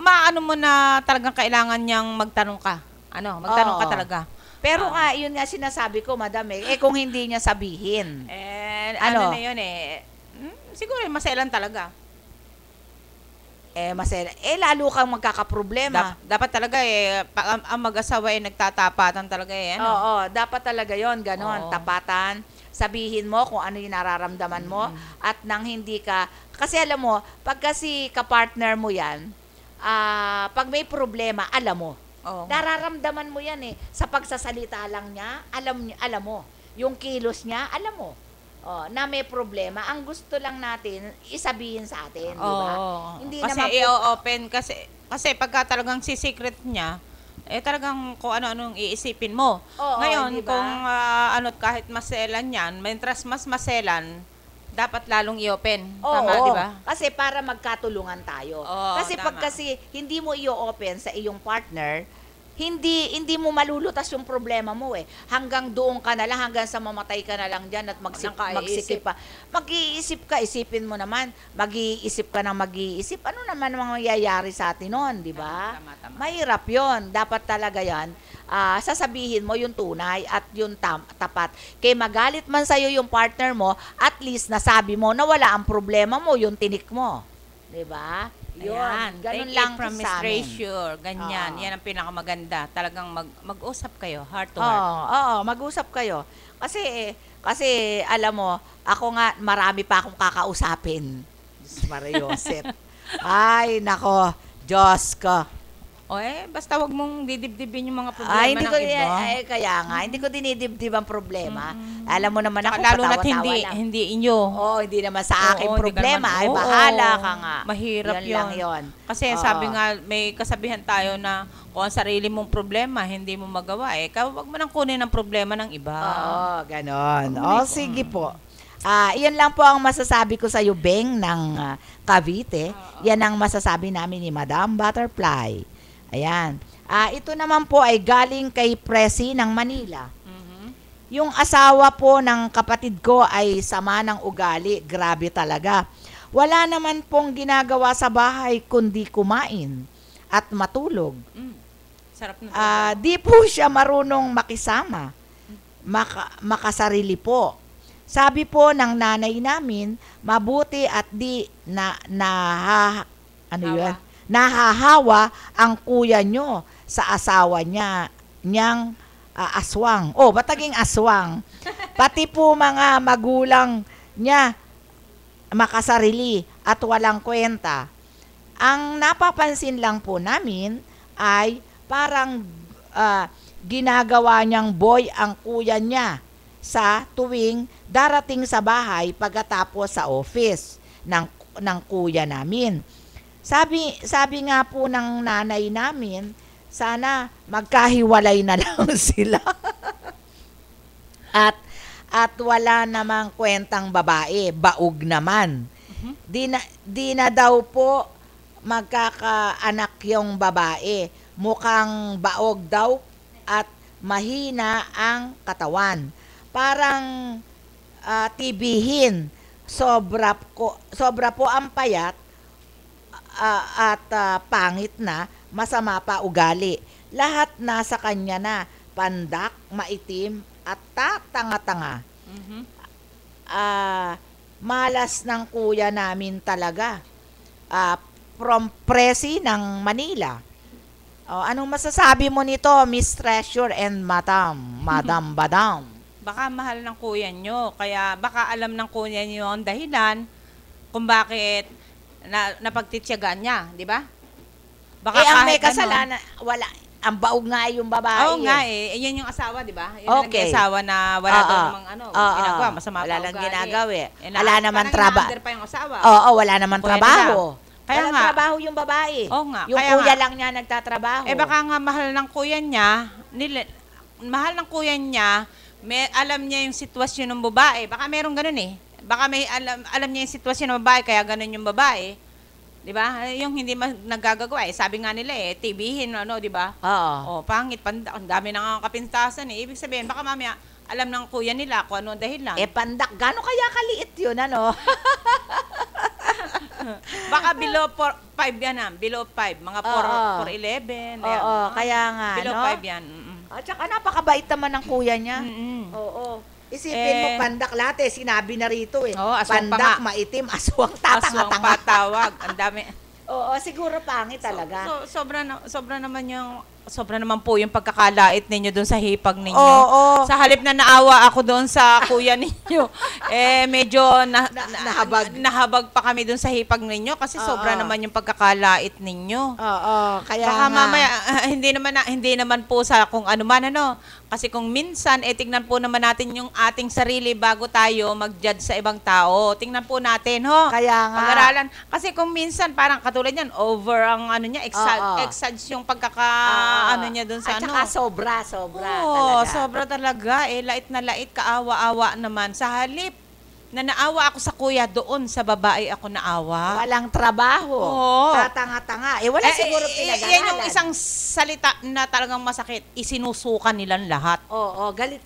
maano mo na talagang kailangan niyang magtanong ka. Magtanong ka talaga. Pero yun nga sinasabi ko, Madam, kung hindi niya sabihin. Na yun siguro maselan talaga. Lalo kang magkakaproblema. Dapat talaga ang mag-asawa nagtatapatan talaga Oo, dapat talaga yon ganon. Tapatan, sabihin mo kung ano yung nararamdaman mo at nang hindi ka, kasi alam mo, pag kasi kapartner mo yan, pag may problema, alam mo. Nararamdaman mo yan sa pagsasalita lang niya, alam mo. Yung kilos niya, alam mo. Na may problema, ang gusto lang natin isabihin sa atin, di ba? Hindi kasi naman i-open kasi pagka talagang si-secret niya, talagang kung ano-anong iisipin mo. Ngayon, diba? kung kahit maselan yan, mientras mas maselan, dapat lalong i-open. Tama, di ba? Kasi para magkatulungan tayo. Kasi tama. pag hindi mo i-open sa iyong partner, hindi mo malulutas yung problema mo Hanggang doon ka na lang, hanggang sa mamatay ka na lang dyan at magsikip pa. Mag-iisip ka, isipin mo naman. Mag-iisip ka ng mag-iisip. Ano naman ang mangyayari sa atin noon, di ba? Mahirap yon. Dapat talaga yan. Sasabihin mo yung tunay at yung tapat. Kaya magalit man sa'yo yung partner mo, at least nasabi mo na wala ang problema mo, yung tinik mo. Di ba? Yun, ganun take lang it from sa Miss amin. Treasure, ganyan. Yan ang pinakamaganda. Talagang mag-usap kayo, heart to heart. Mag-usap kayo. Kasi alam mo, ako nga marami pa akong kakausapin. Diyos Mariosep. Ay, nako, Diyos ko. Basta wag mong didibdibin yung mga problema hindi ng ko, iba. Kaya nga, hindi ko dinidibdib ang problema. Alam mo naman ako, lalo na't patawa-tawa lang. hindi inyo. Hindi naman sa akin problema. Ay, bahala ka nga. Mahirap yun. Lang yun. Kasi sabi nga, may kasabihan tayo na kung ang sarili mong problema, hindi mo magawa. Wag mo nang kunin ang problema ng iba. Ganon. Sige po. Iyan lang po ang masasabi ko sa iyo, Beng, ng Cavite. Yan ang masasabi namin ni Madam Butterfly. Ayan. Ito naman po ay galing kay Presi ng Manila. Yung asawa po ng kapatid ko ay sama ng ugali. Grabe talaga. Wala naman pong ginagawa sa bahay kundi kumain at matulog. Sarap na. Di po siya marunong makisama. Makasarili po. Sabi po ng nanay namin, mabuti at di nahahawa ang kuya nyo sa asawa niyang aswang. Bataging aswang. Pati po mga magulang niya makasarili at walang kwenta. Ang napapansin lang po namin ay parang ginagawa niyang boy ang kuya niya sa tuwing darating sa bahay pagkatapos sa office ng kuya namin. Sabi nga po ng nanay namin, sana magkahiwalay na lang sila. At wala namang kwentang babae, baog naman. Di na daw po magkakaanak yung babae. Mukhang baog daw at mahina ang katawan. Parang tibihin. Sobra po ang payat at pangit na, masama pa ugali. Lahat nasa kanya na, pandak, maitim at tanga-tanga. Malas ng kuya namin talaga. From Presi ng Manila. Anong masasabi mo nito, Miss Treasure and Madam Badam? Baka mahal ng kuya nyo, kaya baka alam ng kuya nyo ang dahilan kung bakit napagtityagaan niya, di ba? Baka ang may kasalanan, wala, ang baog nga yung babae. Oo nga yan yung asawa, di ba? Yun ang asawa na wala daw namang ginagawa, masama wala pa lang ugali. ginagawa. Wala naman trabaho. Parang pa yung asawa. Oo, wala naman trabaho. Kaya walang nga, trabaho yung babae. Oo nga. Yung kaya kuya nga, lang niya nagtatrabaho. baka nga mahal ng kuya niya, alam niya yung sitwasyon ng babae. Baka merong ganun eh. Baka may alam niya yung sitwasyon ng babae, kaya ganun yung babae. Di ba? Yung hindi nagagagawa eh. Sabi nga nila tibihin, di ba? Oo. Pangit, ang dami na nga kapintasan eh. Ibig sabihin, baka mamaya, alam ng kuya nila kung ano dahilan. Pandak, gano'n kaya kaliit yun, ano? Baka below 5 yan below 5. Mga 4'11". Oo, kaya nga, below 5 yan. At saka napakabait naman ng kuya niya. Oo. Isipin mo, pandak lahat sinabi na rito pandak, maitim, aswang, aswang tatanga-tanga. patawag. Ang dami. Oo, siguro pangit talaga. Sobra naman po yung pagkakalait ninyo doon sa hipag ninyo. Oo. Sa halip na naawa ako doon sa kuya ninyo, medyo nahabag pa kami doon sa hipag ninyo kasi sobra naman yung pagkakalait ninyo. Oo, kaya baka nga. mamaya, hindi naman po sa kung ano man Kasi kung minsan, tingnan po naman natin yung ating sarili bago tayo mag-judge sa ibang tao. Tingnan po natin, Kaya nga. Pag-aralan. Kasi kung minsan, parang katulad yan, over ang exage yung niya dun sa At saka sobra talaga. Sobra talaga. Lait na lait, kaawa-awa naman. Sa halip na naawa ako sa kuya, doon sa babae ako naawa. Walang trabaho. Tatanga-tanga. Wala siguro pinag-aralan. Yan yung isang salita na talagang masakit. Isinusuka nilang lahat. Oo, galit.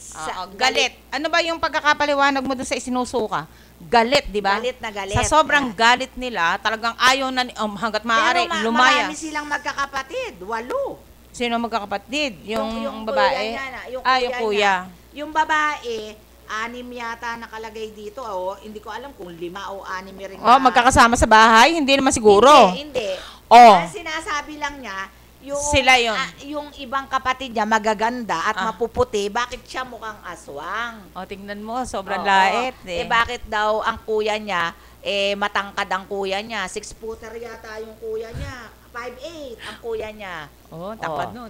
Galit. Ano ba yung pagkakapaliwanag mo doon sa isinusuka? Galit, di ba? Galit na galit. Sa sobrang galit nila, talagang ayaw na, hanggat maaari, lumaya. Marami silang magkakapatid. 8. Sino magkakapatid? Yung babae? Yung kuya. Yung babae, 6 yata nakalagay dito. Hindi ko alam kung 5 o 6 rin. Magkakasama sa bahay? Hindi naman siguro. Hindi. Ang sinasabi lang niya, sila yun. Yung ibang kapatid niya magaganda at mapuputi, bakit siya mukhang aswang? Tingnan mo, sobrang lait. Bakit daw ang kuya niya, matangkad ang kuya niya, 6-footer yata yung kuya niya. 5'8" ang kuya niya. Tapad nun.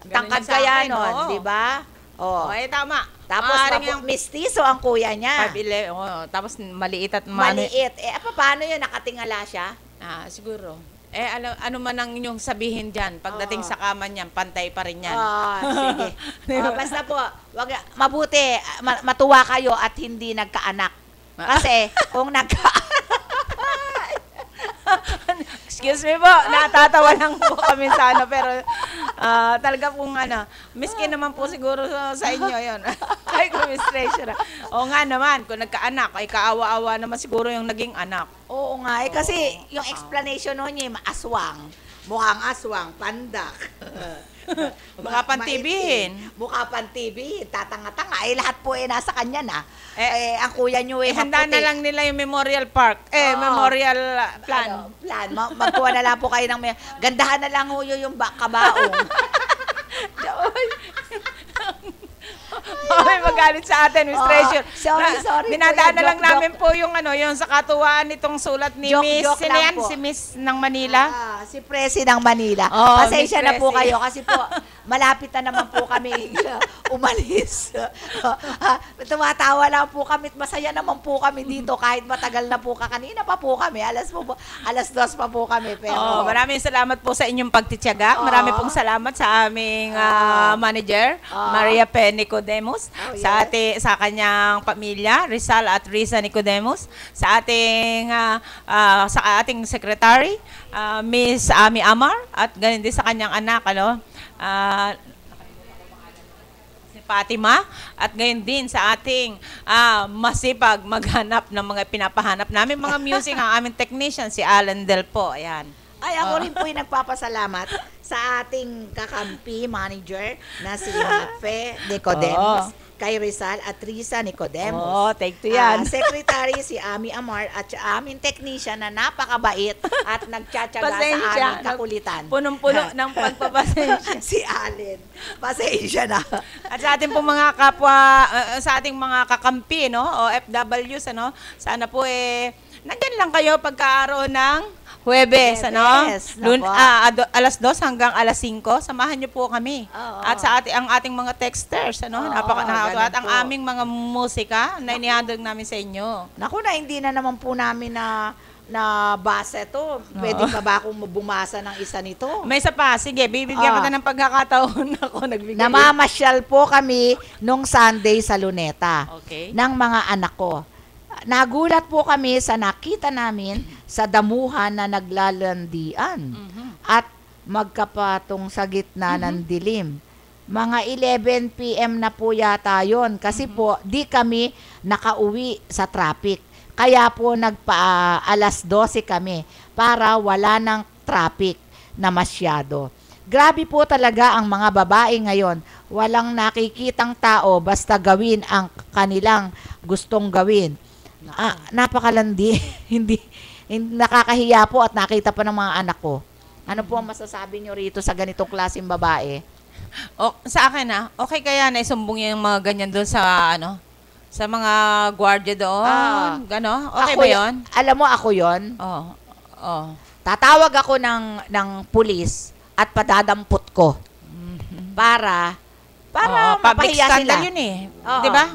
Tangkad kaya nun, di ba? Tama. Tapos mistiso ang kuya niya. 5'11", tapos maliit at maliit. Paano yun? Nakatingala siya? Siguro. Ano man ang inyong sabihin dyan, pagdating sa kama niyan, pantay pa rin yan. Sige. Basta po, mabuti, matuwa kayo at hindi nagkaanak. Kasi, kung excuse me po, natatawa lang po kami sana, pero talaga pong miskin naman po siguro sa inyo yun. Ay, administration. Oo nga naman, kung nagkaanak, ay kaawa-awa naman siguro yung naging anak. Oo nga, kasi yung explanation niya, aswang. Mukhang aswang, pandak. Mukha pantibihin. Mukha pantibihin, tatanga-tanga. Lahat po nasa kanya na. Ang kuya nyo handa na lang nila yung Memorial Park. Memorial plan. Magkuha na lang po kayo ng gandahan na lang yung kabaong. May magalit sa atin, Miss Treasure. Sorry. Dinadaan na lang namin po yung yung sa katuwaan nitong sulat ni Miss. Joke Sino lang yan? po. Si Miss ng Manila? Si Presi ng Manila. Pasensya na po kayo kasi po malapit na naman po kami umalis. Tumatawa lang po kami at masaya naman po kami dito kahit matagal na po kanina pa po kami. Alas 2 pa po kami. Pero maraming salamat po sa inyong pagtitiyaga. Marami pong salamat sa aming manager, Maria P. Nicodemus, sa kanyang pamilya, Rizal at Risa Nicodemus, sa ating secretary, Miss Ami Amar, at ganun din sa kanyang anak, si Fatima, at gayon din sa ating masipag maghanap ng mga pinapahanap namin mga music, ang aming technician, si Alan Del po. Ayan. Ay, ako rin po yung nagpapasalamat sa ating kakampi manager na si Fe Nicodemus, kay Rizal at Risa Nicodemus. Take two yan. Secretary si Ami Amar at aming technician na napakabait at nagtsatsaga sa aming kakulitan. Punong-puno ng pagpapasensya. Si Allen. Pasensya na. At sa ating pong mga kapwa, sa ating mga kakampi, OFWs, sana po nandyan lang kayo pagkaroon ng Huwebes, alas 2 hanggang alas 5, samahan niyo po kami. At sa ang ating mga texters, nakakatawa, at ang aming mga musika na inihandog namin sa inyo. Naku na, hindi na naman po namin na base to. Pwede pa ba akong bumasa ng isa nito? May isa pa. Sige, bibigyan kita ng pagkakataon ako. Namamasyal po kami nung Sunday sa Luneta ng mga anak ko. Nagulat po kami sa nakita namin sa damuhan na naglalandian at magkapatong sa gitna ng dilim. Mga 11 p.m. na po yata yon kasi po di kami nakauwi sa traffic. Kaya po alas 12 kami para wala ng traffic na masyado. Grabe po talaga ang mga babae ngayon. Walang nakikitang tao basta gawin ang kanilang gustong gawin. Napakalandi. hindi nakakahiya po at nakita pa ng mga anak ko. Ano po ang masasabi nyo rito sa ganitong klaseng babae? Sa akin okay kaya na isumbong yung mga ganyan doon sa sa mga gwardiya doon? Okay ba yun? Alam mo ako yun? Tatawag ako ng pulis at padadampot ko para mapahiya sila. Yun di ba?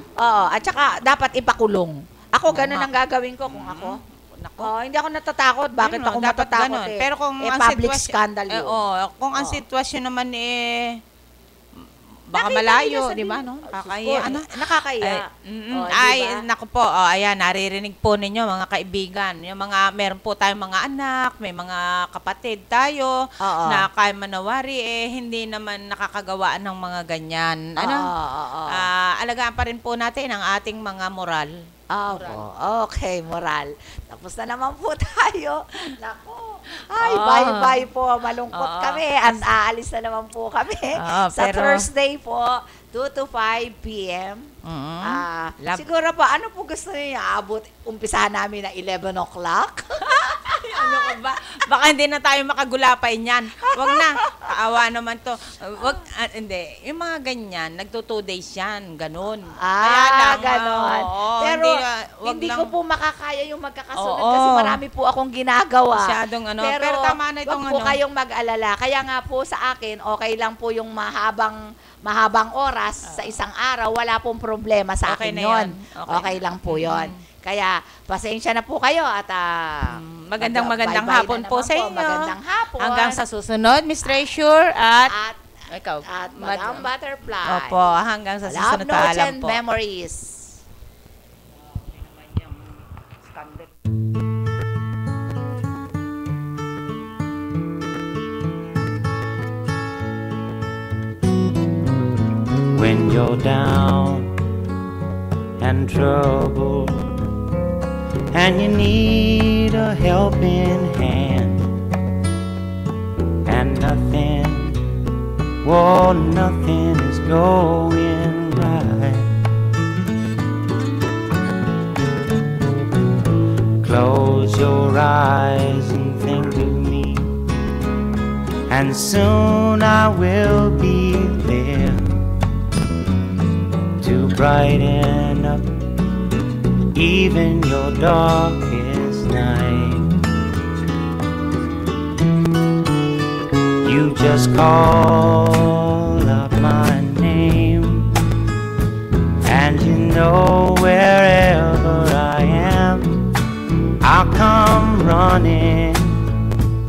At saka dapat ipakulong. Ako ganun ang gagawin ko kung ako. Hindi ako natatakot. Bakit ako matatakot Pero kung ang public scandal yun. Kung ang sitwasyon naman baka malayo, di ba? Nakakahiya. Nakakahiya. Naku po, ayan, naririnig po ninyo mga kaibigan. Meron po tayong mga anak, may mga kapatid tayo na kaya manawari, hindi naman nakakagawaan ng mga ganyan. Alagaan pa rin po natin ang ating mga moral. Okay, moral. Tapos na naman po tayo. Naku. Bye-bye po. Malungkot kami. Aalis na naman po kami. Sa Thursday po, 2 to 5 p.m. Siguro po, ano po gusto niyo abot? Umpisahan namin na 11 o'clock? Ano ka ba? Baka hindi na tayo makagulapay niyan. Wag na. Kaawa naman to. Hindi. Yung mga ganyan, nagto 2 days yan. Ganun. Ganon. Pero hindi ko po makakaya yung magkakasunod kasi marami po akong ginagawa. Masyadong Pero tama na itong wag po kayong mag-alala. Kaya nga po sa akin, okay lang po yung mahabang oras sa isang araw. Wala pong problema sa akin yun. Okay lang po yun. Kaya, pasensya na po kayo at magandang hapon po sa inyo. Magandang hapon. Hanggang sa susunod, Miss Treasure at ikaw. At Madam Butterfly. Opo, hanggang sa susunod pa alam po. Memories. When you're down and troubled and you need a helping hand and nothing is going right. Close your eyes and think of me, and soon I will be there. brighten up even your darkest night. You just call out my name, and you know wherever I am, I'll come running.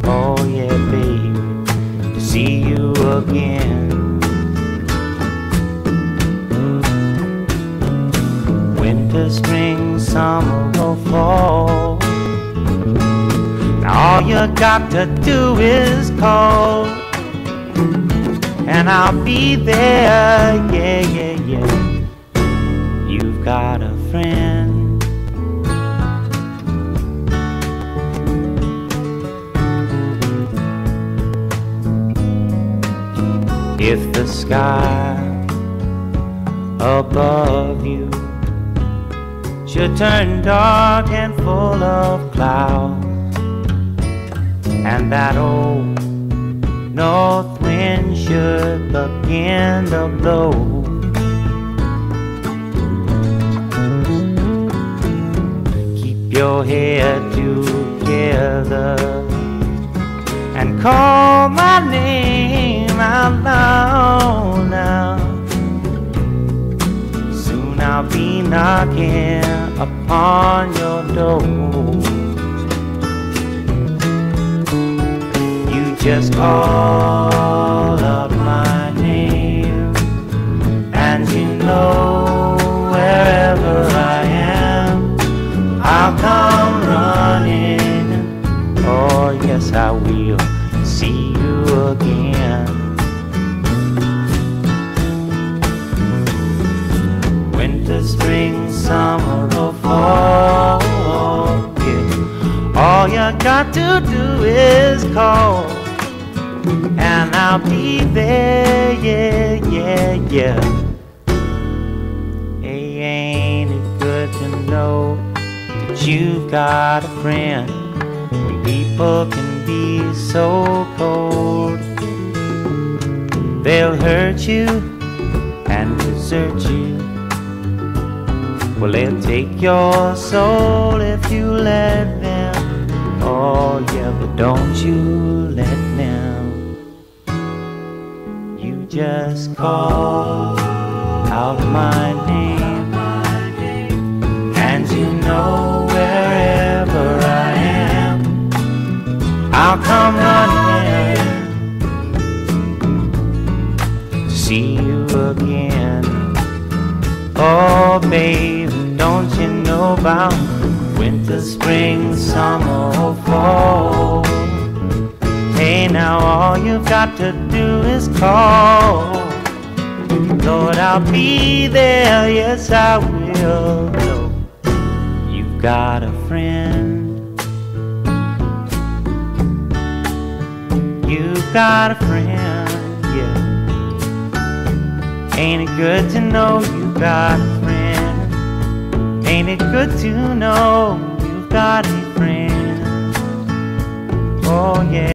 Oh yeah, babe, to see you again. Winter, spring, summer or fall, now all you got to do is call, and I'll be there, yeah, yeah, yeah. You've got a friend. If the sky above you should turn dark and full of clouds, and that old north wind should begin to blow, keep your head together and call my name out loud now. Soon I'll be knocking upon your door. You just call up my name, and you know wherever I am, I'll come running. Oh yes, I will see you again. Winter, spring, summer or fall, yeah. All you got to do is call, and I'll be there, yeah, yeah, yeah. Hey, ain't it good to know that you've got a friend? When people can be so cold, they'll hurt you and desert you. Well, they'll take your soul if you let them. Oh yeah, but don't you let them. You just call out my name, and you know wherever I am, I'll come running to see you again. Oh babe, don't you know about winter, spring, summer or fall? Hey now, all you've got to do is call. Lord, I'll be there, yes I will. You've got a friend. You've got a friend, yeah. Ain't it good to know you've got a friend? Ain't it good to know you've got a friend? Oh yeah.